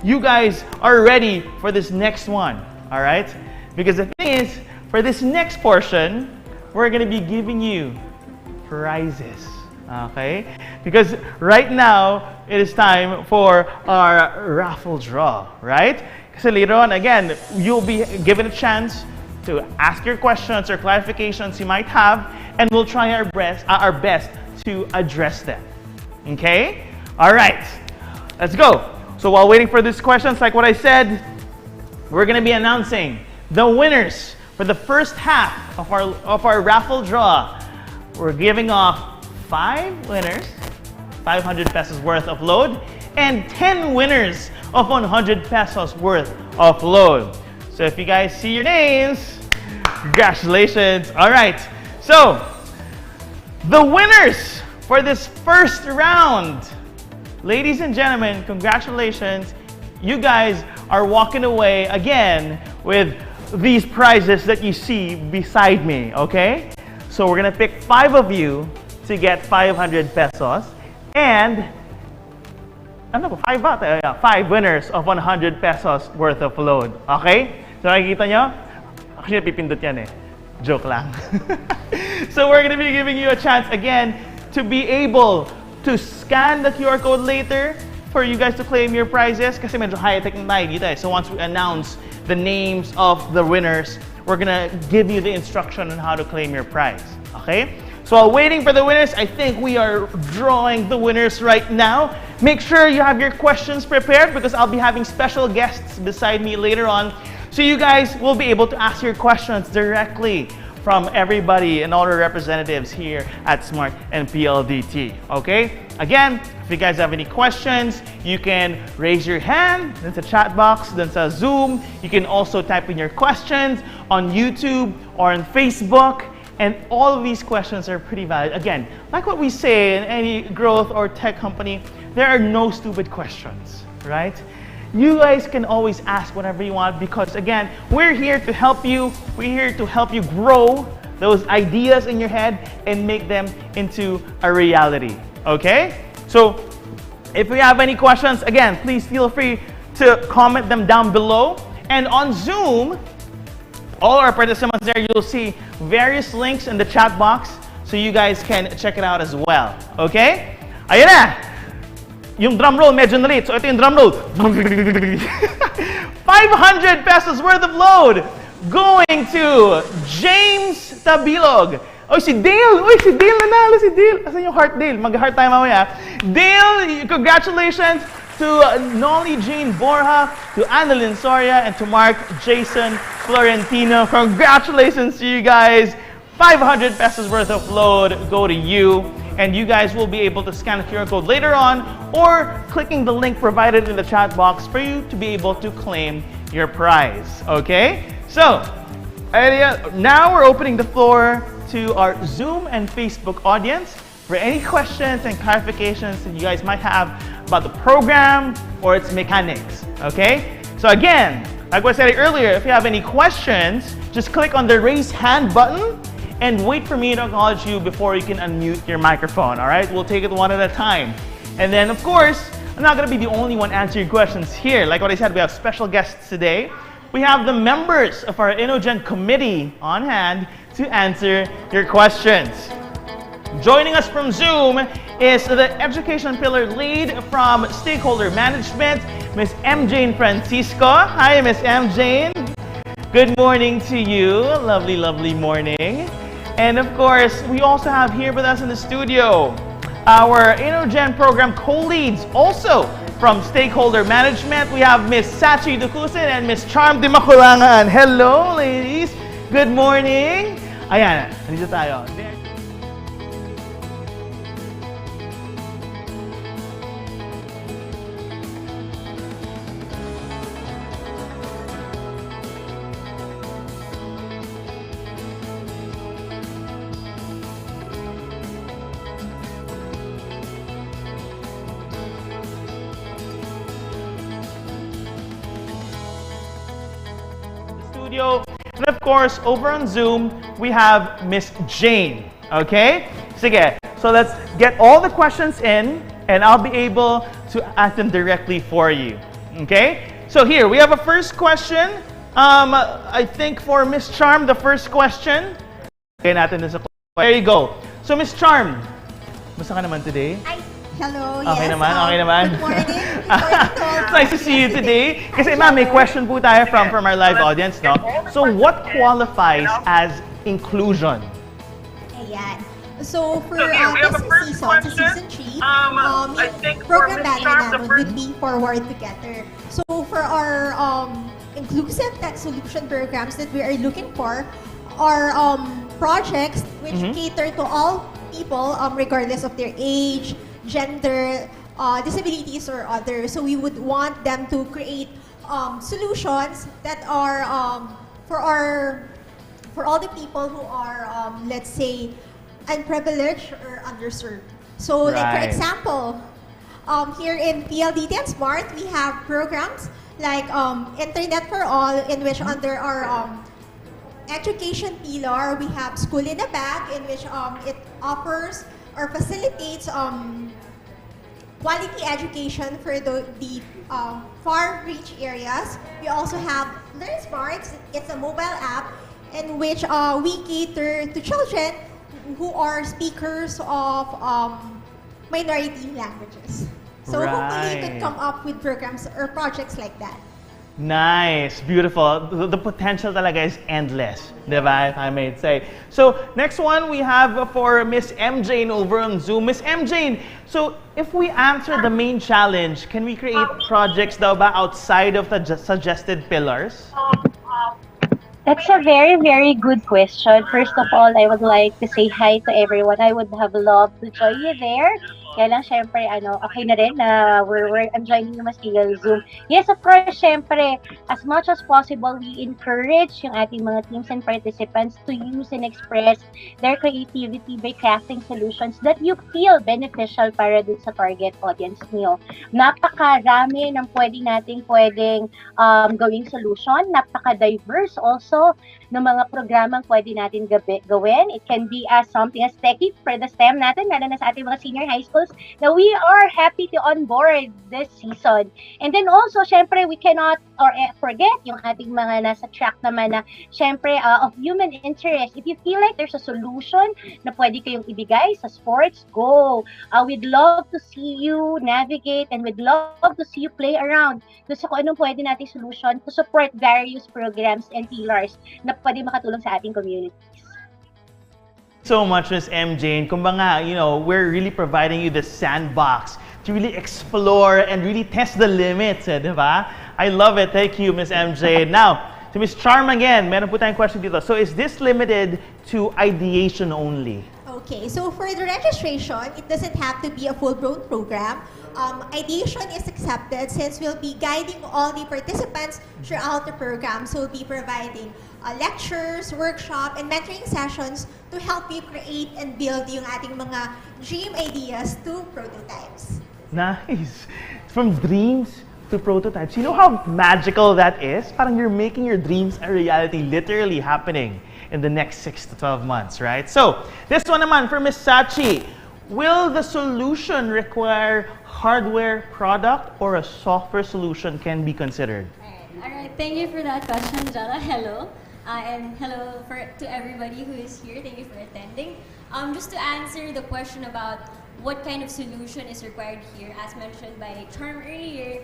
you guys are ready for this next one, all right? Because the thing is, for this next portion, we're going to be giving you prizes, okay? Because right now, it is time for our raffle draw, right? So later on, again, you'll be given a chance to ask your questions or clarifications you might have, and we'll try our best to address them. Okay? All right. Let's go. So while waiting for these questions, like what I said, we're going to be announcing the winners for the first half of our raffle draw. We're giving off 5 winners, 500 pesos worth of load, and 10 winners of 100 pesos worth of load. So if you guys see your names, congratulations. All right. So the winners for this first round, ladies and gentlemen, congratulations. You guys are walking away again with these prizes that you see beside me, okay? So we're gonna pick 5 of you to get 500 pesos and 5 winners of 100 pesos worth of load. Okay? So nakikita nyo? Actually, napipindot yan eh. Joke lang. So we're gonna be giving you a chance again to be able to scan the QR code later for you guys to claim your prizes kasi medyo high-tech na tayo dito eh. So once we announce the names of the winners, we're gonna give you the instruction on how to claim your prize. Okay? So while waiting for the winners, I think we are drawing the winners right now. Make sure you have your questions prepared because I'll be having special guests beside me later on. So you guys will be able to ask your questions directly from everybody and all the representatives here at Smart and PLDT. Okay? Again, if you guys have any questions, you can raise your hand. There's a chat box. There's a Zoom. You can also type in your questions on YouTube or on Facebook. And all of these questions are pretty valid. Again, like what we say in any growth or tech company, there are no stupid questions, right? You guys can always ask whatever you want because, again, we're here to help you. We're here to help you grow those ideas in your head and make them into a reality, okay? So if you have any questions, again, please feel free to comment them down below. And on Zoom, all our participants there, you'll see various links in the chat box so you guys can check it out as well. Okay? Ayan na! Yung drum roll medyo na-late. So ito yung drum roll. 500 pesos worth of load going to James Tabilog. Oy, si Dale! Oy, si Dale nanalo, si Dale. Asan yung heart, Dale? Mag-heart tayo mamaya. Dale, congratulations to Nolly Jean Borja, to Annalyn Soria, and to Mark Jason Florentino. Congratulations to you guys. 500 pesos worth of load go to you. And you guys will be able to scan the QR code later on or clicking the link provided in the chat box for you to be able to claim your prize. Okay? So, now we're opening the floor to our Zoom and Facebook audience for any questions and clarifications that you guys might have about the program or its mechanics. Okay? So again, like I said earlier, if you have any questions, just click on the raise hand button and wait for me to acknowledge you before you can unmute your microphone, all right? We'll take it one at a time. And then, of course, I'm not going to be the only one answering questions here. Like what I said, we have special guests today. We have the members of our InnoGen committee on hand to answer your questions. Joining us from Zoom is the Education Pillar Lead from Stakeholder Management, Ms. M. Jane Francisco. Hi, Ms. M. Jane. Good morning to you. Lovely, lovely morning. And of course, we also have here with us in the studio our InnoGen program co-leads, also from Stakeholder Management. We have Ms. Sachi Dukusin and Ms. Charm Dimakulangan. Hello, ladies. Good morning. Ayan, nandito tayo. And of course, over on Zoom, we have Miss Jane. Okay? Sige. So let's get all the questions in, and I'll be able to ask them directly for you. Okay? So here, we have a first question. I think for Miss Charm, the first question. Okay, natin dun sa question. There you go. So Miss Charm, basta ka naman today? Hello, okay yes. Naman, okay naman. Good morning. It's nice to see you today. Kasi ma'am, may question po tayo from our live audience, no? So what qualifies as inclusion? Ayan. So for this season 3, program banner namin would be forward together. So for our inclusive tech solution programs that we are looking for are projects which cater to all people regardless of their age, gender, disabilities, or others. So we would want them to create solutions that are for all the people who are, let's say, unprivileged or underserved. So like for example, here in PLDT and Smart, we have programs like Internet for All, in which under our education pillar, we have School in a Bag, in which it offers or facilitates quality education for the far-reach areas. We also have Learn Smart. It's a mobile app in which we cater to children who are speakers of minority languages. So hopefully you could come up with programs or projects like that. Nice, beautiful. The potential talaga is endless, diba, if I may say. So next one we have for Miss M. Jane over on Zoom. Miss M. Jane, so if we answer the main challenge, can we create projects daw ba outside of the suggested pillars? That's a very, very good question. First of all, I would like to say hi to everyone. I would have loved to join you there. Kaya lang, syempre, okay na rin na I'm joining you mas via Zoom. Yes, of course, syempre, as much as possible, we encourage yung ating mga teams and participants to use and express their creativity by crafting solutions that you feel beneficial para dun sa target audience niyo. Napakarami ng pwedeng gawing solution. Napaka-diverse also ng mga programang pwede natin gawin. It can be as something as techie for the STEM natin, lalo na sa ating mga senior high school schools na we are happy to onboard this season. And then also, syempre, we cannot forget yung ating mga nasa track naman na syempre of human interest. If you feel like there's a solution na pwede kayong ibigay sa sports, go. We'd love to see you navigate and we'd love to see you play around doon sa kung anong pwede nating solution to support various programs and pillars na pwede makatulong sa ating communities. So much, Miss MJ. And kumbaga, we're really providing you the sandbox to really explore and really test the limits, di ba? I love it. Thank you, Miss MJ. Now, to Miss Charm again, meron po tayong question dito. So is this limited to ideation only? Okay, so for the registration, it doesn't have to be a full-blown program. Ideation is accepted since we'll be guiding all the participants throughout the program. So we'll be providing lectures, workshop, and mentoring sessions to help you create and build yung ating mga dream ideas to prototypes. Nice. From dreams to prototypes. You know how magical that is? Parang you're making your dreams a reality, literally happening in the next 6 to 12 months, right? So, this one naman for Miss Sachi. Will the solution require hardware product or a software solution can be considered? All right. Thank you for that question, Jara. Hello. And hello to everybody who is here. Thank you for attending. Just to answer the question about what kind of solution is required here, as mentioned by Charm earlier,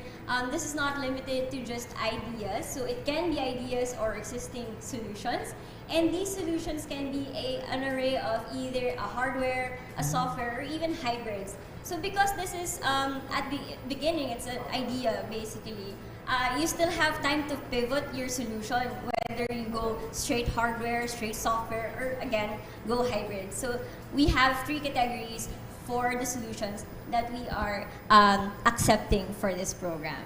this is not limited to just ideas. So it can be ideas or existing solutions. And these solutions can be an array of either a hardware, a software, or even hybrids. So because this is, at the beginning, it's an idea basically, you still have time to pivot your solution, whether you go straight hardware, straight software, or again, go hybrid. So we have 3 categories for the solutions that we are accepting for this program.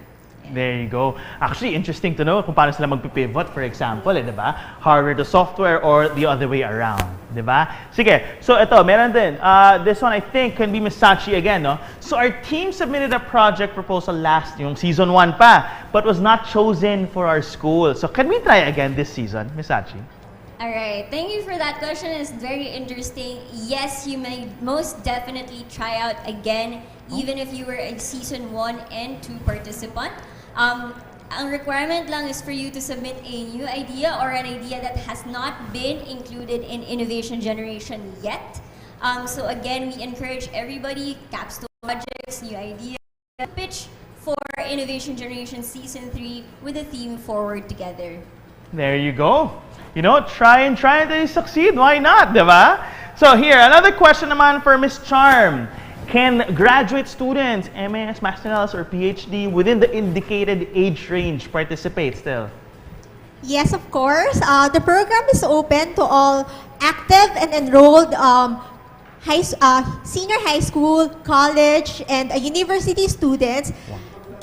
There you go. Actually, interesting to know kung paano sila magpipivot, for example, di ba? Hardware to software or the other way around, di ba? Sige, so ito, meron din. This one, I think, can be Miss Sachi again, no? So our team submitted a project proposal last, yung season 1 pa, but was not chosen for our school. So can we try again this season, Miss Sachi? All right, thank you for that question. It's very interesting. Yes, you may most definitely try out again, even if you were a season 1 and 2 participant. Ang requirement lang is for you to submit a new idea or an idea that has not been included in innovation generation yet. So again, we encourage everybody, capstone projects, new ideas, pitch for innovation generation season 3 with the theme Forward Together. There you go. Try until you succeed. Why not, diba? So here, another question naman for Miss Charm. Can graduate students, MAS, Masters, or PhD within the indicated age range participate still? Yes, of course. The program is open to all active and enrolled senior high school, college, and university students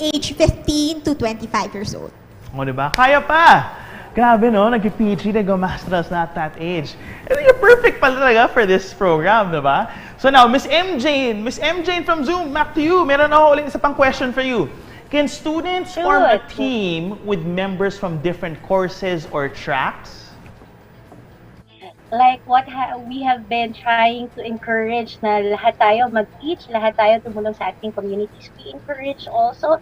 age 15 to 25 years old. O, diba? Kaya pa! Grabe, no? Nag-PhD, nag-masters na at that age. I think you're perfect pala talaga for this program, diba? So now, Miss MJ from Zoom, back to you. Meron ako ulit isa pang question for you. Can students form a team with members from different courses or tracks? Like what we have been trying to encourage na lahat tayo mag-teach, lahat tayo tumulong sa ating communities. We encourage also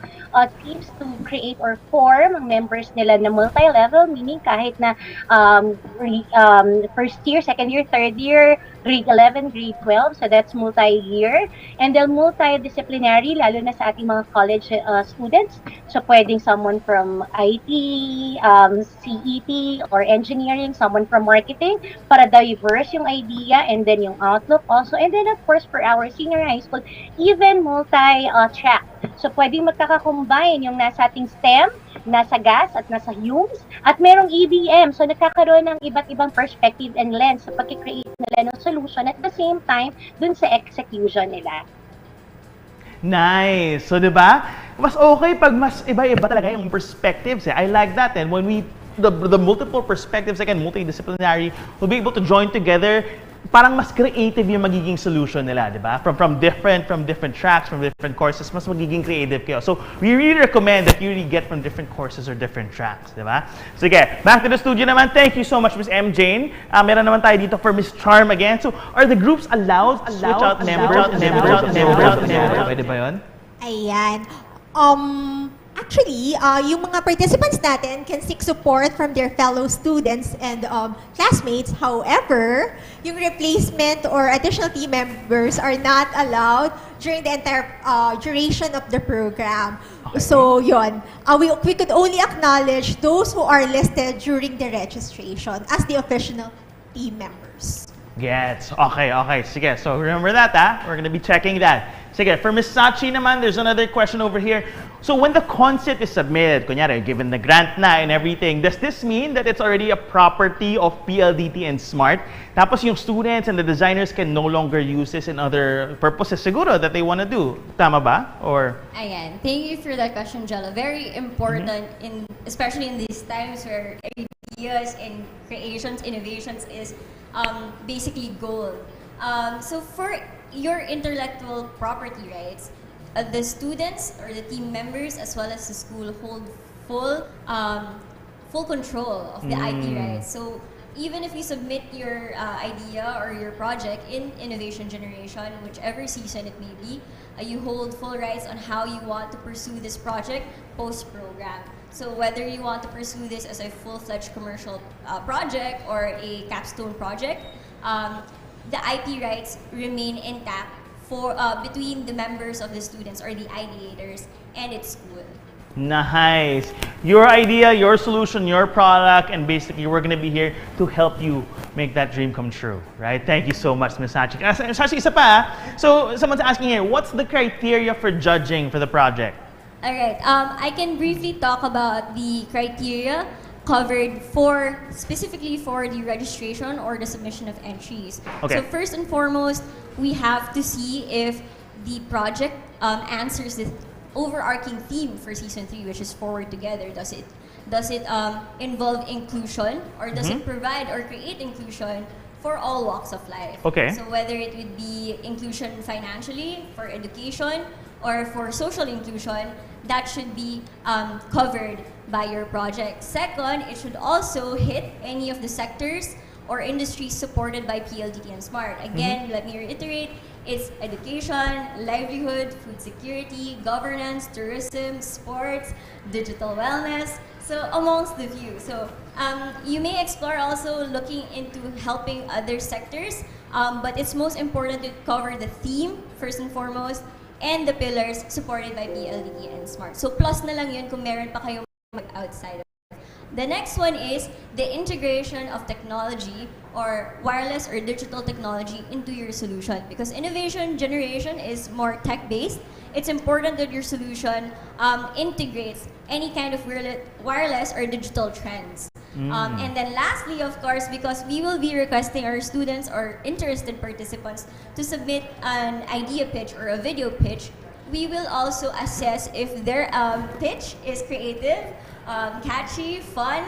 teams to create or form ang members nila na multi-level, meaning kahit na first year, second year, third year, grade 11, grade 12, so that's multi-year. And then multidisciplinary, lalo na sa ating mga college students. So pwedeng someone from IT, CET, or engineering, someone from marketing, para diverse yung idea and then yung outlook also. And then of course, for our senior high school, even multi-track. So pwedeng magkakakombine yung nasa ating STEM, nasa gas at nasa HUMS, at merong EDM. So nagkakaroon ng iba't ibang perspective and lens sa pagkikreate nila ng solution at the same time dun sa execution nila. Nice! So, diba? Mas okay pag mas iba-iba talaga yung perspectives. I like that. And when the multiple perspectives, again, multidisciplinary, will be able to join together, parang mas creative yung magiging solution nila, di ba? From different tracks, from different courses, mas magiging creative kayo. So, we really recommend that you really get from different courses or different tracks, di ba? Sige, back to the studio naman. Thank you so much, Miss M. Jane. Meron naman tayo dito for Miss Charm again. So, are the groups allowed to switch out members? Pwede ba yun? Ayan. Actually, yung mga participants natin can seek support from their fellow students and classmates. However, yung replacement or additional team members are not allowed during the entire duration of the program. Okay. So, yun. We could only acknowledge those who are listed during the registration as the official team members. Gets. Okay. Sige, so remember that, We're gonna be checking that. Sige, for Ms. Sachi naman, there's another question over here. So when the concept is submitted, kunyari, given the grant na and everything, does this mean that it's already a property of PLDT and Smart? Tapos yung students and the designers can no longer use this in other purposes siguro that they want to do. Tama ba? Or? Ayan, thank you for that question, Jella. Very important, especially in these times where ideas and creations, innovations is basically gold. So for your intellectual property rights, the students or the team members as well as the school hold full control of the IP rights. So even if you submit your idea or your project in innovation generation, whichever season it may be, you hold full rights on how you want to pursue this project post-program. So whether you want to pursue this as a full-fledged commercial project or a capstone project, the IP rights remain intact for between the members of the students or the ideators and its school. Nice. Your idea, your solution, your product, and basically we're going to be here to help you make that dream come true, right? Thank you so much, Ms. Sachi. Sachi, isa pa. So someone's asking here, what's the criteria for judging for the project? All right. I can briefly talk about the criteria covered specifically for the registration or the submission of entries. Okay. So first and foremost, we have to see if the project answers the overarching theme for season 3, which is forward together. Does it involve inclusion, or does it provide or create inclusion for all walks of life? Okay. So whether it would be inclusion financially, for education, or for social inclusion, that should be covered by your project. Second, it should also hit any of the sectors or industries supported by PLDT and Smart. Again, let me reiterate, it's education, livelihood, food security, governance, tourism, sports, digital wellness, so amongst the few. So you may explore also looking into helping other sectors, but it's most important to cover the theme first and foremost, and the pillars supported by PLDT and Smart. So plus na lang yun kung meron pa kayong outside of it. The next one is the integration of technology or wireless or digital technology into your solution. Because innovation generation is more tech-based, it's important that your solution integrates any kind of wireless or digital trends. And then lastly, of course, because we will be requesting our students or interested participants to submit an idea pitch or a video pitch, we will also assess if their pitch is creative, catchy, fun,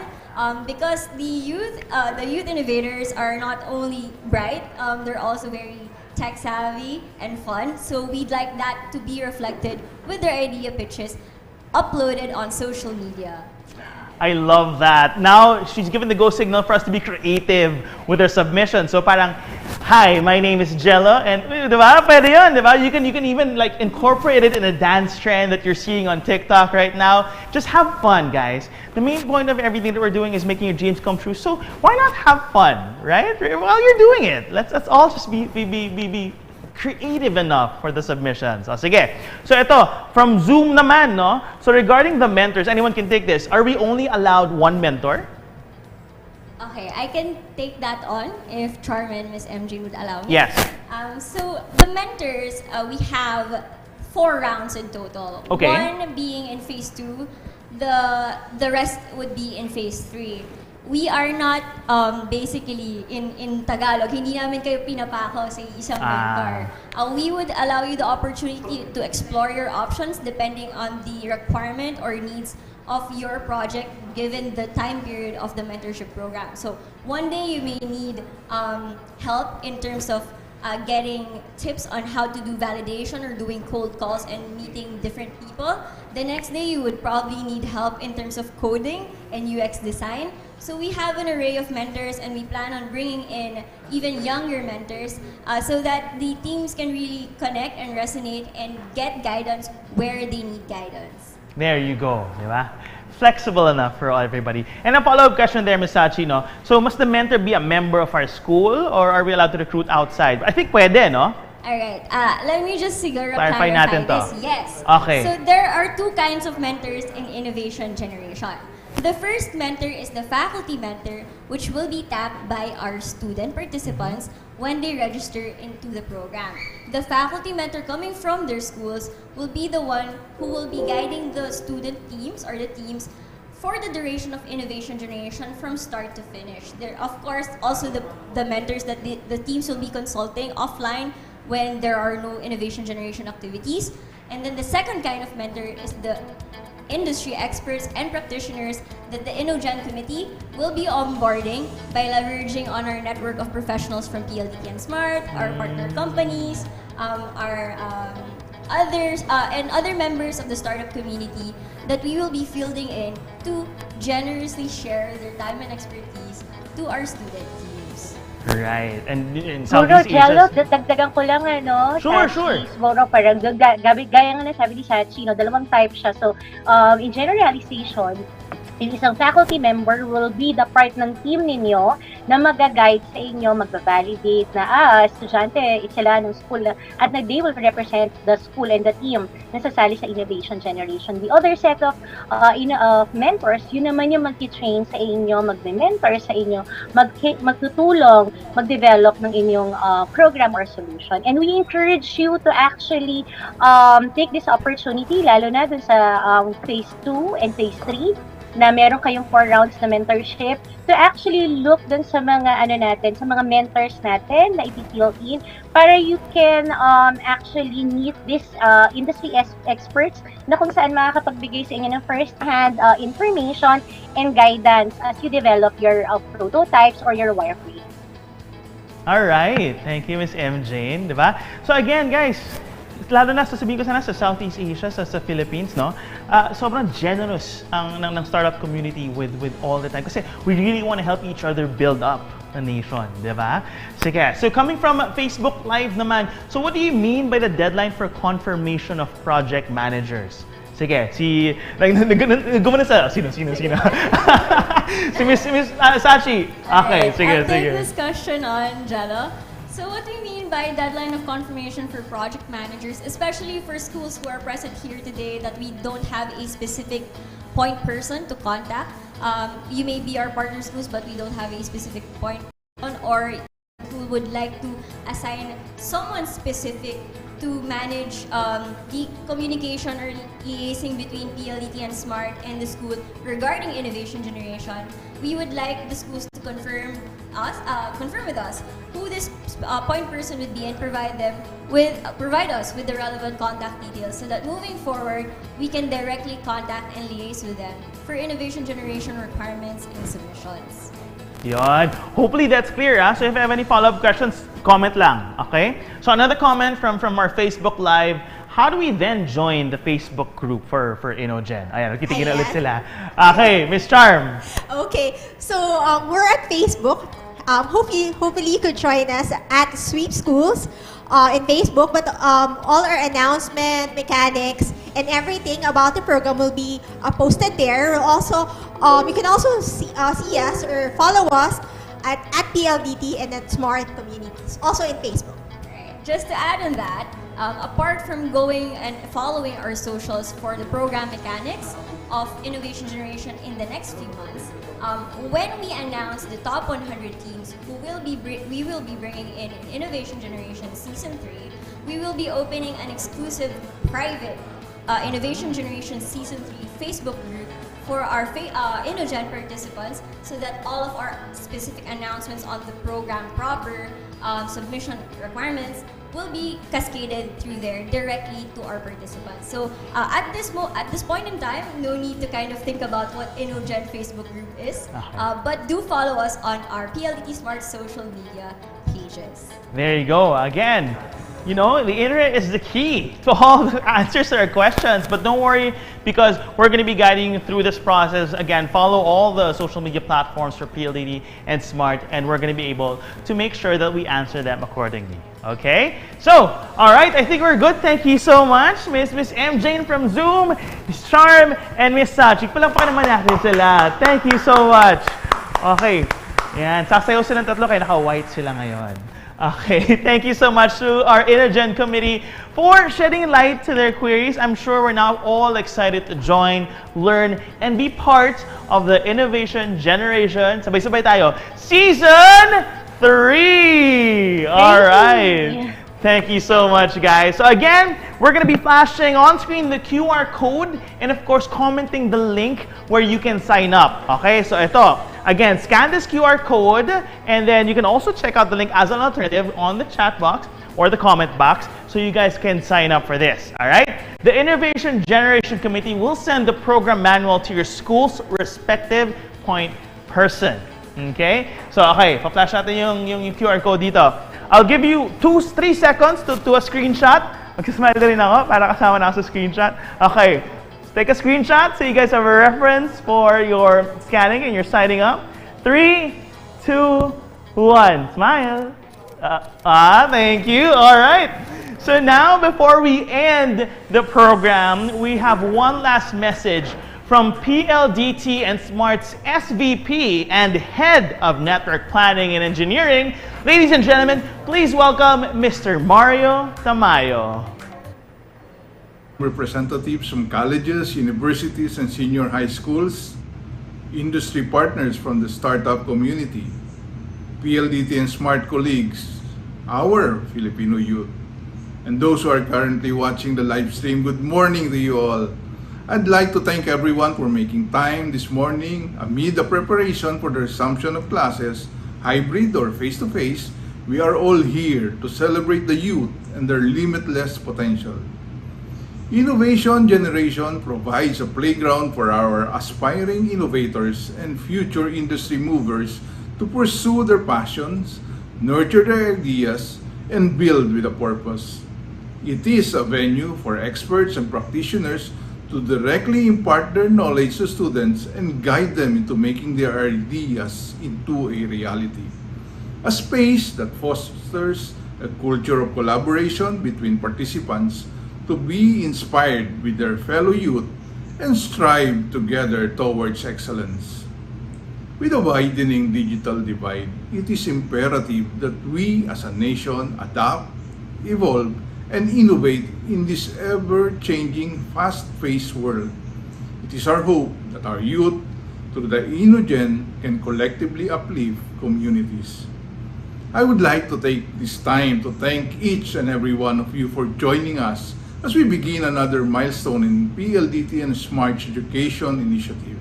because the youth innovators are not only bright, they're also very tech savvy and fun. So we'd like that to be reflected with their idea pitches uploaded on social media. I love that. Now, she's given the go signal for us to be creative with our submission. So parang, hi, my name is Jella, and diba? Pwede yun, diba? You can even like incorporate it in a dance trend that you're seeing on TikTok right now. Just have fun, guys. The main point of everything that we're doing is making your dreams come true. So why not have fun, right? While you're doing it, let's all just be creative enough for the submissions. O, sige. So ito, from Zoom naman, no? So regarding the mentors, anyone can take this. Are we only allowed one mentor? Okay, I can take that on if Charmin, Miss MJ would allow me. Yes. So the mentors, we have 4 rounds in total. Okay. 1 being in phase 2, the rest would be in phase 3. We are not basically in Tagalog, hindi namin kayo pinapako sa isang mentor. We would allow you the opportunity to explore your options depending on the requirement or needs of your project given the time period of the mentorship program. So one day you may need help in terms of getting tips on how to do validation or doing cold calls and meeting different people. The next day you would probably need help in terms of coding and UX design. So we have an array of mentors, and we plan on bringing in even younger mentors so that the teams can really connect and resonate and get guidance where they need guidance. There you go, di ba? Flexible enough for everybody. And a follow-up question there, Ms. Sachi, no? So must the mentor be a member of our school, or are we allowed to recruit outside? I think pwede, no? Alright, let me just siguro Clarify natin to. this. Yes. Okay. So there are two kinds of mentors in innovation generation. The first mentor is the faculty mentor, which will be tapped by our student participants when they register into the program. The faculty mentor coming from their schools will be the one who will be guiding the student teams or the teams for the duration of innovation generation from start to finish. There, of course, also the mentors that the teams will be consulting offline when there are no innovation generation activities. And then the second kind of mentor is the industry experts and practitioners that the InnoGen committee will be onboarding by leveraging on our network of professionals from PLDT and Smart, our partner companies, our others, and other members of the startup community that we will be fielding in to generously share their time and expertise to our student teams. Right. And in Siguro, Southeast Jello, Asia... dagdagan ko lang, Sure, Sachi. sure. Siguro, parang, gaya nga nasabi ni Sachi, dalawang type siya. So, in generalization, yung isang faculty member will be the part ng team ninyo na mag-guide sa inyo, mag-validate na, estudyante, sila ng school, at they will represent the school and the team na sasali sa innovation generation. The other set of mentors, yun naman yung mag-train sa inyo, mag-mentor sa inyo, magtutulong, mag-develop ng inyong program or solution. And we encourage you to actually take this opportunity, lalo na dun sa phase 2 and phase 3, na meron kayong 4 rounds na mentorship, to actually look dun sa mga sa mga mentors natin na i-fill in para you can actually meet this industry experts na kung saan makakapagbigay sa inyo ng first-hand information and guidance as you develop your prototypes or your wireframe. Alright. Thank you, Ms. M. Jane. Diba? So again, guys, lalo na sasabihin ko sana sa Southeast Asia, sa Philippines, no? Sobrang generous ng startup community with all the time. Kasi we really want to help each other build up a nation, di ba? Sige. So coming from Facebook Live naman, so what do you mean by the deadline for confirmation of project managers? Sige, gumana sa, sino? si Miss Sachi. Okay, sige. I'll take this question on, Jello. So what do you mean by deadline of confirmation for project managers, especially for schools who are present here today that we don't have a specific point person to contact? You may be our partner schools, but we don't have a specific point person, or who would like to assign someone specific to manage the communication or liaising between PLDT and Smart and the school regarding innovation generation. We would like the schools to confirm with us who this point person would be and provide us with the relevant contact details so that moving forward we can directly contact and liaise with them for innovation generation requirements and submissions. Yon. Hopefully that's clear. So if you have any follow-up questions, comment lang. Okay? So another comment from our Facebook Live. How do we then join the Facebook group for InnoGen? Ayan, kitigil ulit sila. Okay, Miss Charm. Okay, so we're at Facebook. Hopefully you could join us at Sweep Schools in Facebook, but all our announcement, mechanics, and everything about the program will be posted there. We'll also, you can also see us or follow us at PLDT and at Smart Communities, also in Facebook. Just to add on that, apart from going and following our socials for the program mechanics of innovation generation in the next few months, when we announce the top 100 teams who we will be bringing in innovation generation season 3, we will be opening an exclusive private innovation generation season 3 Facebook group for our InnoGen participants, so that all of our specific announcements on the program proper, submission requirements, will be cascaded through there directly to our participants. So at this point in time, no need to kind of think about what InnoGen Facebook group is, but do follow us on our PLDT Smart social media pages. There you go. Again, you know, the internet is the key to all the answers to our questions. But don't worry, because we're going to be guiding you through this process. Again, follow all the social media platforms for PLDT and Smart, and we're going to be able to make sure that we answer them accordingly. Okay? So, all right, I think we're good. Thank you so much, Miss MJ from Zoom, Miss Charm, and Miss Sachi. Palakpakan naman natin sila. Thank you so much. Okay. Yan, sasayaw silang tatlo kaya naka-white sila ngayon. Okay, thank you so much to our InnoGen committee for shedding light to their queries. I'm sure we're now all excited to join, learn, and be part of the innovation generation. Sabay-sabay tayo. Season 3! All right. Thank you so much, guys. So again, we're going to be flashing on screen the QR code and of course commenting the link where you can sign up. Okay, so ito. Again, scan this QR code and then you can also check out the link as an alternative on the chat box or the comment box so you guys can sign up for this. All right? The Innovation Generation Committee will send the program manual to your school's respective point person. Okay? So, okay, pa-flash natin yung QR code dito. I'll give you 3 seconds to a screenshot. Magsasmile rin ako para kasama na ako sa screenshot. Okay. Take a screenshot so you guys have a reference for your scanning and you're signing up. 3, 2, 1. Smile. Thank you. All right. So now, before we end the program, we have one last message from PLDT and Smart's SVP and Head of Network Planning and Engineering. Ladies and gentlemen, please welcome Mr. Mario Tamayo. Representatives from colleges, universities, and senior high schools, industry partners from the startup community, PLDT and Smart colleagues, our Filipino youth, and those who are currently watching the live stream, good morning to you all. I'd like to thank everyone for making time this morning amid the preparation for the resumption of classes, hybrid or face-to-face. We are all here to celebrate the youth and their limitless potential. Innovation Generation provides a playground for our aspiring innovators and future industry movers to pursue their passions, nurture their ideas, and build with a purpose. It is a venue for experts and practitioners to directly impart their knowledge to students and guide them into making their ideas into a reality. A space that fosters a culture of collaboration between participants to be inspired with their fellow youth and strive together towards excellence. With a widening digital divide, it is imperative that we as a nation adapt, evolve, and innovate in this ever-changing, fast-paced world. It is our hope that our youth, through the InnoGen, can collectively uplift communities. I would like to take this time to thank each and every one of you for joining us as we begin another milestone in PLDT and Smart's education initiative.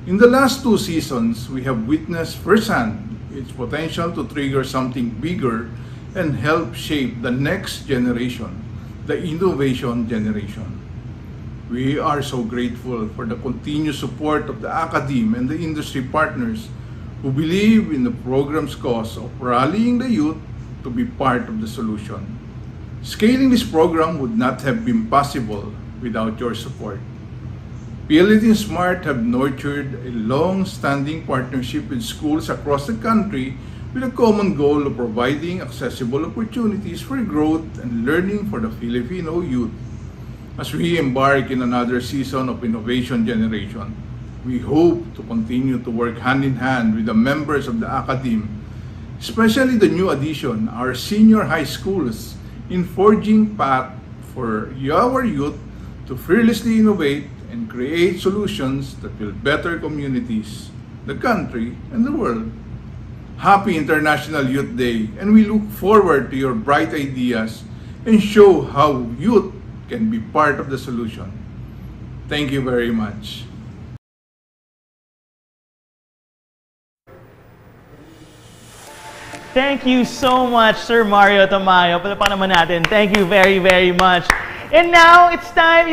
In the last 2 seasons, we have witnessed firsthand its potential to trigger something bigger and help shape the next generation, the innovation generation. We are so grateful for the continued support of the academe and the industry partners who believe in the program's cause of rallying the youth to be part of the solution. Scaling this program would not have been possible without your support. PLDT and Smart have nurtured a long-standing partnership with schools across the country with a common goal of providing accessible opportunities for growth and learning for the Filipino youth. As we embark in another season of Innovation Generation, we hope to continue to work hand in hand with the members of the academe, especially the new addition, our senior high schools, in forging path for our youth to fearlessly innovate and create solutions that will better communities, the country, and the world. Happy International Youth Day, and we look forward to your bright ideas and show how youth can be part of the solution. Thank you very much. Thank you so much, Sir Mario Tamayo. Palapakan naman natin. Thank you very, very much. And now, it's time,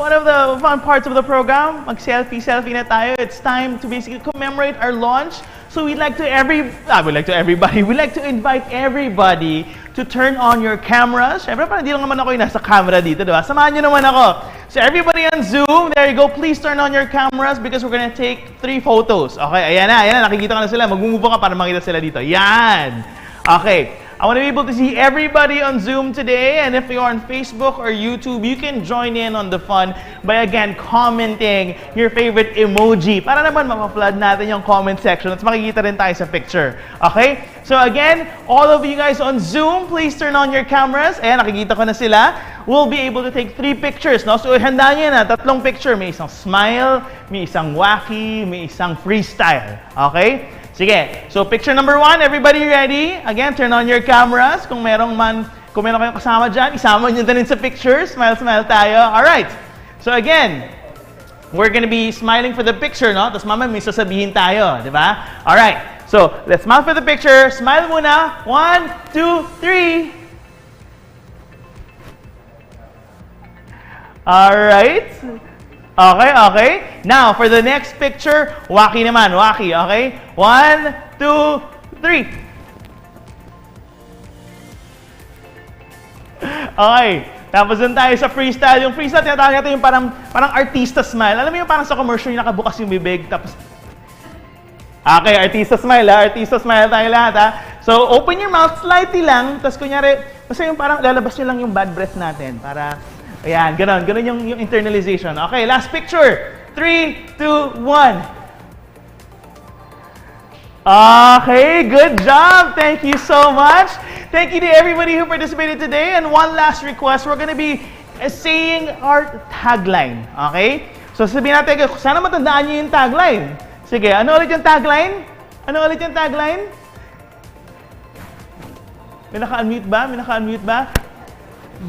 one of the fun parts of the program, mag-selfie na tayo. It's time to basically commemorate our launch. So we'd like to invite everybody to turn on your cameras. Siyempre, parang di lang naman ako yung nasa camera dito, diba? Samahan nyo naman ako. So everybody on Zoom, there you go. Please turn on your cameras because we're gonna take 3 photos. Okay, ayan na. Nakikita ka na sila. Mag-move ka para makita sila dito. Yan. Okay. I want to be able to see everybody on Zoom today, and if you're on Facebook or YouTube, you can join in on the fun by again commenting your favorite emoji para naman mapa-flood natin yung comment section at makikita rin tayo sa picture. Okay? So again, all of you guys on Zoom, please turn on your cameras. Ayan, nakikita ko na sila. We'll be able to take 3 pictures, no? So handa niyo na, 3 picture. May isang smile, may isang wacky, may isang freestyle. Okay? Sige. So picture number 1, everybody ready? Again, turn on your cameras. Kung meron kayong kasama dyan, isama nyo din sa picture. Smile, smile tayo. Alright. So again, we're gonna be smiling for the picture, no? Tapos mamaya may sasabihin tayo, di ba? Alright. So, let's smile for the picture. Smile muna. 1, 2, 3. Alright. Okay. Now, for the next picture, wacky naman. Wacky, okay? 1, 2, 3. Okay. Tapos dun tayo sa freestyle. Yung freestyle, tinatawag natin yung parang artista smile. Alam mo yung parang sa commercial yung nakabukas yung bibig. Tapos, okay, artista smile ha. Artista smile tayo lahat ha. So, open your mouth slightly lang. Tapos kunyari, basta yung parang lalabas nyo lang yung bad breath natin. Para, ayan, ganon yung internalization. Okay, last picture. 3, 2, 1. Okay, good job. Thank you so much. Thank you to everybody who participated today. And one last request, we're going to be saying our tagline. Okay? So sabihin natin, sana matandaan nyo yung tagline. Sige, ano ulit yung tagline? May naka-unmute ba?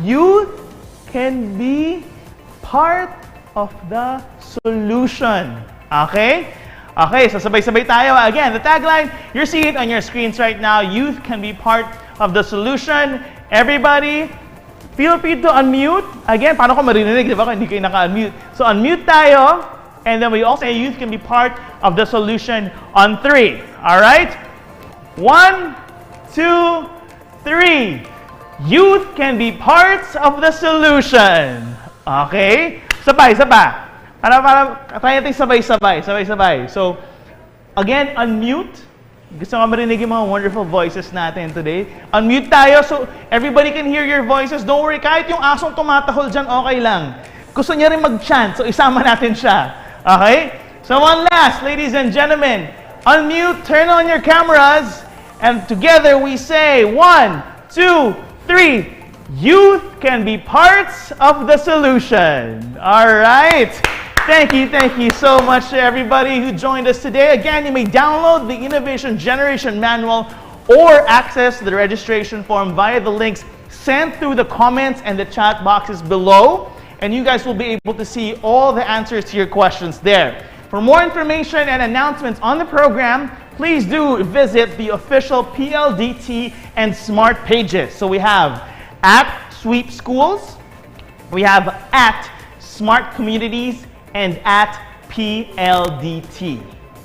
Youth can be part of the solution. Okay? Okay, so sabay-sabay tayo. Again, the tagline, you're seeing it on your screens right now. Youth can be part of the solution. Everybody, feel free to unmute. Again, paano ko marinig? Diba? Hindi kayo naka-unmute. So unmute tayo. And then we also say youth can be part of the solution on 3. Alright? 1, 2, 3. Youth can be parts of the solution. Okay? Sabay. Try natin sabay. So, again, unmute. Gusto ko marinig yung mga wonderful voices natin today. Unmute tayo so everybody can hear your voices. Don't worry, kahit yung asong tumatahol dyan, okay lang. Gusto niya rin mag-chant, so isama natin siya. Okay? So one last, ladies and gentlemen. Unmute, turn on your cameras, and together we say 1, 2, 3. Youth can be parts of the solution. All right. Thank you so much to everybody who joined us today. Again, you may download the Innovation Generation Manual or access the registration form via the links sent through the comments and the chat boxes below. And you guys will be able to see all the answers to your questions there. For more information and announcements on the program, please do visit the official PLDT and Smart pages. So we have at Sweep Schools, we have at Smart Communities, and at PLDT.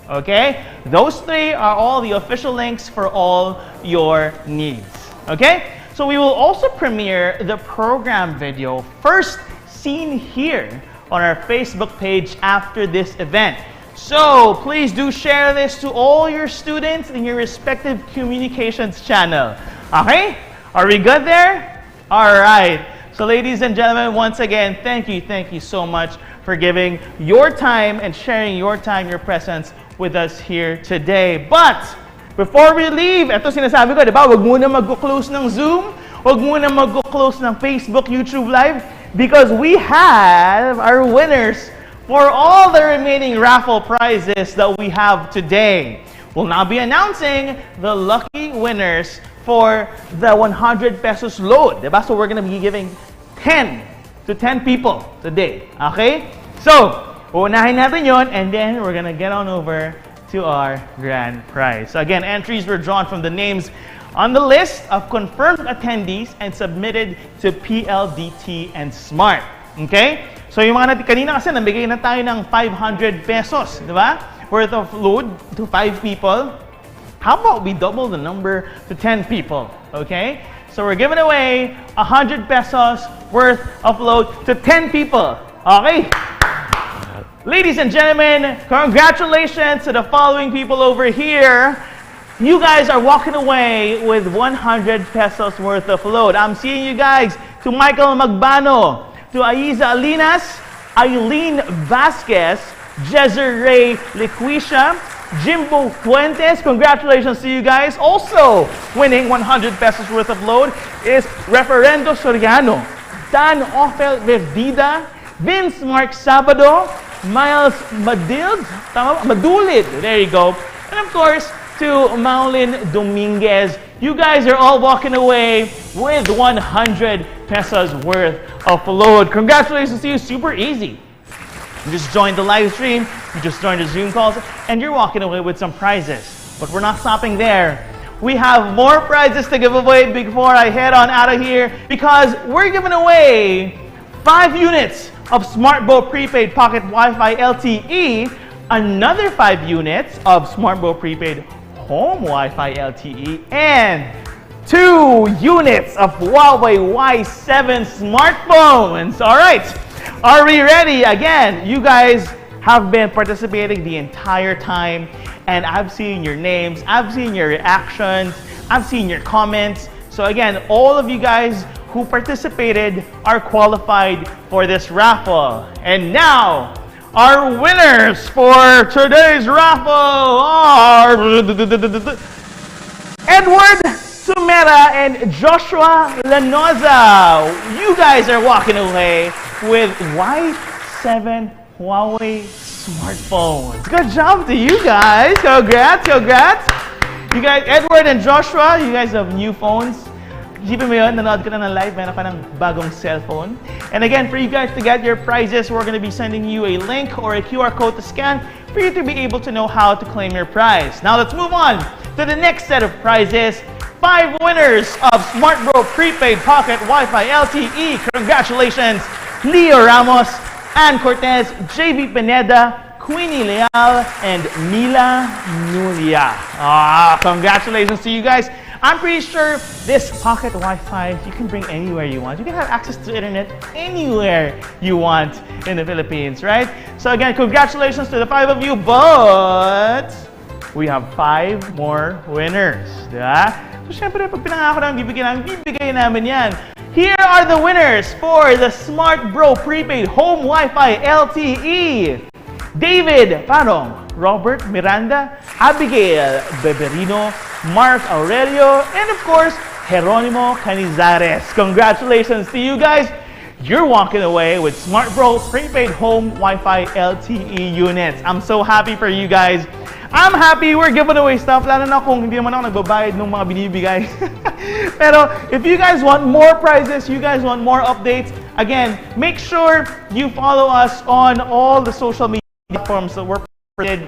Okay? Those 3 are all the official links for all your needs. Okay? So we will also premiere the program video first seen here on our Facebook page after this event. So please do share this to all your students in your respective communications channel. Okay? Are we good there? All right. So ladies and gentlemen, once again, thank you so much for giving your time and sharing your time, your presence with us here today. But before we leave, ito sinasabi ko, di ba? Huwag muna mag-close ng Zoom, huwag muna mag-close ng Facebook, YouTube Live, because we have our winners for all the remaining raffle prizes that we have today. We'll now be announcing the lucky winners for the 100 pesos load. Diba? So we're going to be giving 10 to 10 people today. Okay? So, uunahin natin yon, and then we're going to get on over to our grand prize. So again, entries were drawn from the names on the list of confirmed attendees and submitted to PLDT and Smart. Okay? So yung mga natin, kanina kasi nabigay na tayo ng 500 pesos, di ba? Worth of load to 5 people. How about we double the number to 10 people? Okay? So we're giving away 100 pesos worth of load to 10 people. Okay? Ladies and gentlemen, congratulations to the following people over here. You guys are walking away with 100 pesos worth of load. I'm seeing you guys to Michael Magbano, to Aiza Alinas, Eileen Vasquez, Jezere Liquisha, Jimbo Fuentes. Congratulations to you guys. Also winning 100 pesos worth of load is Referendo Soriano, Dan Ofel Revdida, Vince Mark Sabado, Miles Madulid. There you go. And of course, to Maulin Dominguez. You guys are all walking away with 100 pesos worth of load. Congratulations to you. Super easy. You just joined the live stream, you just joined the Zoom calls, and you're walking away with some prizes. But we're not stopping there. We have more prizes to give away before I head on out of here, because we're giving away 5 units of SmartBo Prepaid Pocket Wi-Fi LTE, another 5 units of SmartBo Prepaid Home Wi-Fi LTE, and 2 units of Huawei Y7 smartphones. All right, are we ready? Again, you guys have been participating the entire time, and I've seen your names, I've seen your reactions, I've seen your comments. So again, all of you guys who participated are qualified for this raffle. And now, our winners for today's raffle are Edward Sumera and Joshua Lanoza. You guys are walking away with Y7 Huawei smartphones. Good job to you guys. Congrats, congrats. You guys, Edward and Joshua, you guys have new phones. Isipin mo yun, nanood ka na ng live, meron ka ng bagong cellphone. And again, for you guys to get your prizes, we're going to be sending you a link or a QR code to scan for you to be able to know how to claim your prize. Now let's move on to the next set of prizes. 5 winners of SmartBro Prepaid Pocket Wi-Fi LTE. Congratulations, Leo Ramos, Ann Cortez, JV Pineda, Queenie Leal, and Mila Nulia. Congratulations to you guys. I'm pretty sure this pocket Wi-Fi you can bring anywhere you want. You can have access to internet anywhere you want in the Philippines, right? So again, congratulations to the 5 of you, but we have 5 more winners. Diba? So syempre, pag pinangako namin, bibigay namin yan. Here are the winners for the SmartBro Prepaid Home Wi-Fi LTE. David Parong, Robert Miranda, Abigail Beberino, Mark Aurelio, and of course, Jeronimo Canizares. Congratulations to you guys. You're walking away with SmartBro Prepaid Home Wi-Fi LTE units. I'm so happy for you guys. I'm happy we're giving away stuff, lalo na kung hindi naman ako nagbabayad ng mga binibigay. Pero if you guys want more prizes, you guys want more updates, again, make sure you follow us on all the social media platforms that we're provided.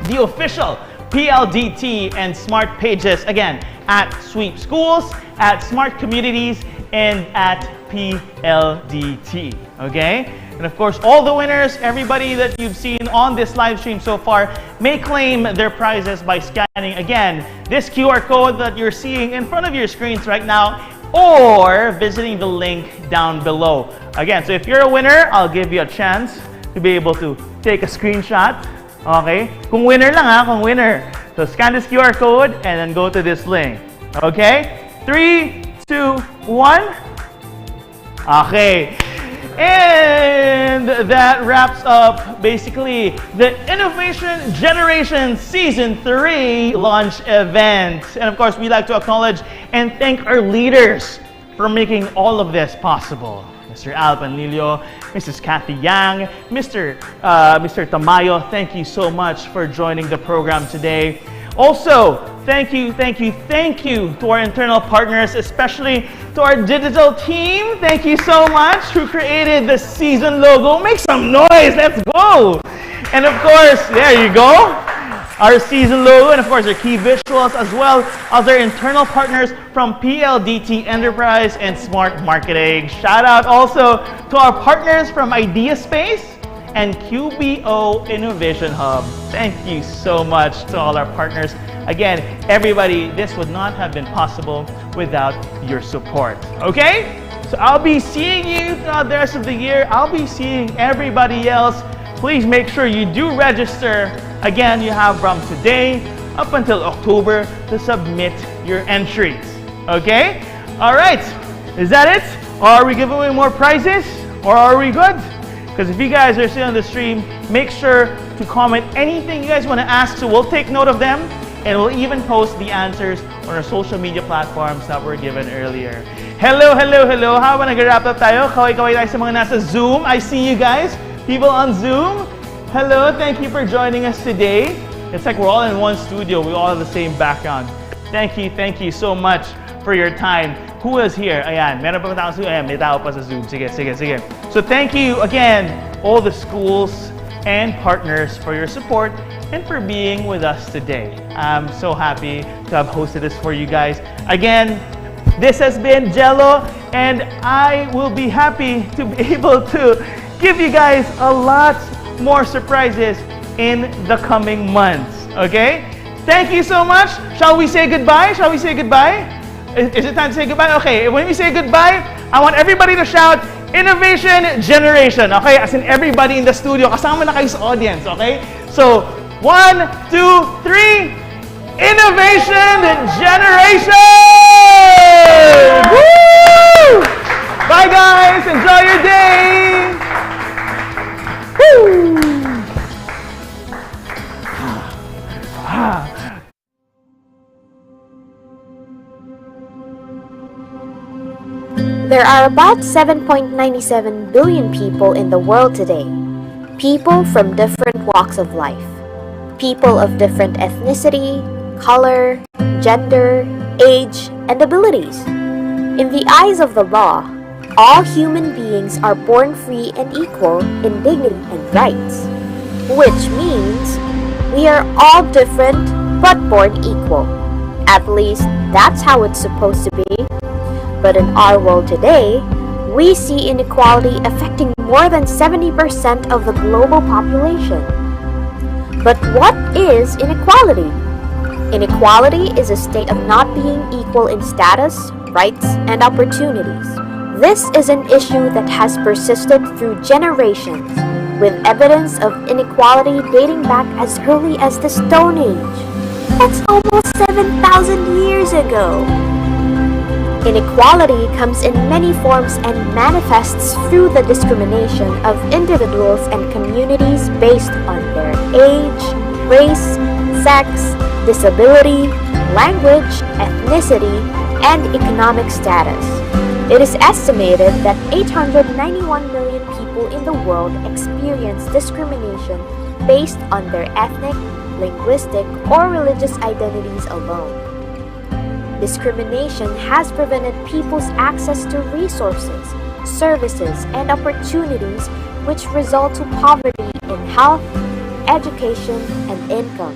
The official PLDT and Smart pages, again, at Sweep Schools, at Smart Communities, and at PLDT, okay? And of course, all the winners, everybody that you've seen on this live stream so far, may claim their prizes by scanning, again, this QR code that you're seeing in front of your screens right now, or visiting the link down below. Again, so if you're a winner, I'll give you a chance to be able to take a screenshot. Okay? Kung winner lang ha, kung winner. So scan this QR code and then go to this link. Okay? 3, 2, 1. Okay. And that wraps up basically the Innovation Generation Season 3 launch event. And of course, we'd like to acknowledge and thank our leaders for making all of this possible. Mr. Al Panlilio, Mrs. Kathy Yang, Mr. Tamayo, thank you so much for joining the program today. Also, thank you to our internal partners, especially to our digital team. Thank you so much who created the season logo. Make some noise, let's go! And of course, there you go. our season logo, and of course our key visuals, as well as our internal partners from PLDT Enterprise and Smart Marketing. Shout out also to our partners from Idea Space and QBO Innovation Hub. Thank you so much to all our partners. Again, everybody, this would not have been possible without your support. Okay? So I'll be seeing you throughout the rest of the year. I'll be seeing everybody else. Please make sure you do register. Again, you have from today up until October to submit your entries. Okay? All right. Is that it? Or are we giving away more prizes? Or are we good? Because if you guys are still on the stream, make sure to comment anything you guys want to ask, so we'll take note of them, and we'll even post the answers on our social media platforms that were given earlier. Hello, hello, hello. Habang nag-wrap up tayo, kaway-kaway tayo sa mga nasa Zoom. I see you guys. People on Zoom. Hello, thank you for joining us today. It's like we're all in one studio. We all have the same background. Thank you so much for your time. Who is here? Ayan, meron pa tao sa Zoom? Ayan, may tao pa sa Zoom. Sige. So thank you again, all the schools and partners, for your support and for being with us today. I'm so happy to have hosted this for you guys. Again, this has been Jello, and I will be happy to be able to give you guys a lot more surprises in the coming months. Okay? Thank you so much. Shall we say goodbye? Is it time to say goodbye? Okay, when we say goodbye, I want everybody to shout, Innovation Generation. Okay, as in everybody in the studio, kasama na kayo sa audience, okay? So, 1, 2, 3, Innovation Generation! Woo! Bye guys, enjoy your day! Woo! There are about 7.97 billion people in the world today. People from different walks of life. People of different ethnicity, color, gender, age, and abilities. In the eyes of the law, all human beings are born free and equal in dignity and rights. Which means we are all different but born equal. At least that's how it's supposed to be. But in our world today, we see inequality affecting more than 70% of the global population. But what is inequality? Inequality is a state of not being equal in status, rights, and opportunities. This is an issue that has persisted through generations, with evidence of inequality dating back as early as the Stone Age. That's almost 7,000 years ago. Inequality comes in many forms and manifests through the discrimination of individuals and communities based on their age, race, sex, disability, language, ethnicity, and economic status. It is estimated that 891 million people in the world experience discrimination based on their ethnic, linguistic, or religious identities alone. Discrimination has prevented people's access to resources, services, and opportunities, which result to poverty in health, education, and income.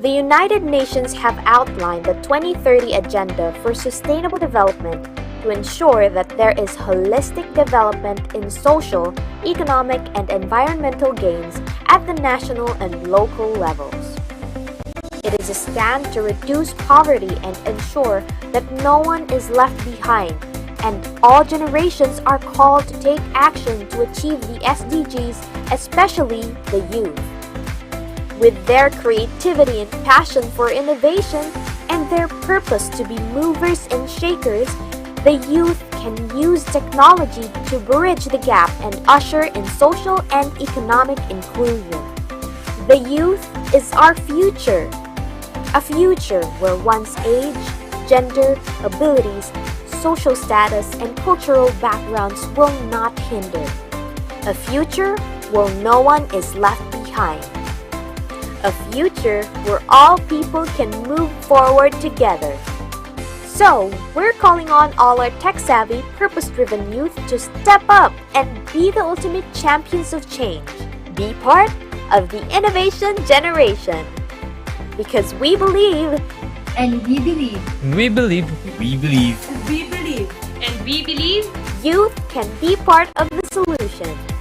The United Nations have outlined the 2030 Agenda for Sustainable Development to ensure that there is holistic development in social, economic, and environmental gains at the national and local levels. It is a stand to reduce poverty and ensure that no one is left behind, and all generations are called to take action to achieve the SDGs, especially the youth. With their creativity and passion for innovation and their purpose to be movers and shakers, the youth can use technology to bridge the gap and usher in social and economic inclusion. The youth is our future. A future where one's age, gender, abilities, social status, and cultural backgrounds will not hinder. A future where no one is left behind. A future where all people can move forward together. So, we're calling on all our tech-savvy, purpose-driven youth to step up and be the ultimate champions of change. Be part of the Innovation Generation. Because we believe. And we believe. We believe. We believe. We believe. And we believe Youth can be part of the solution.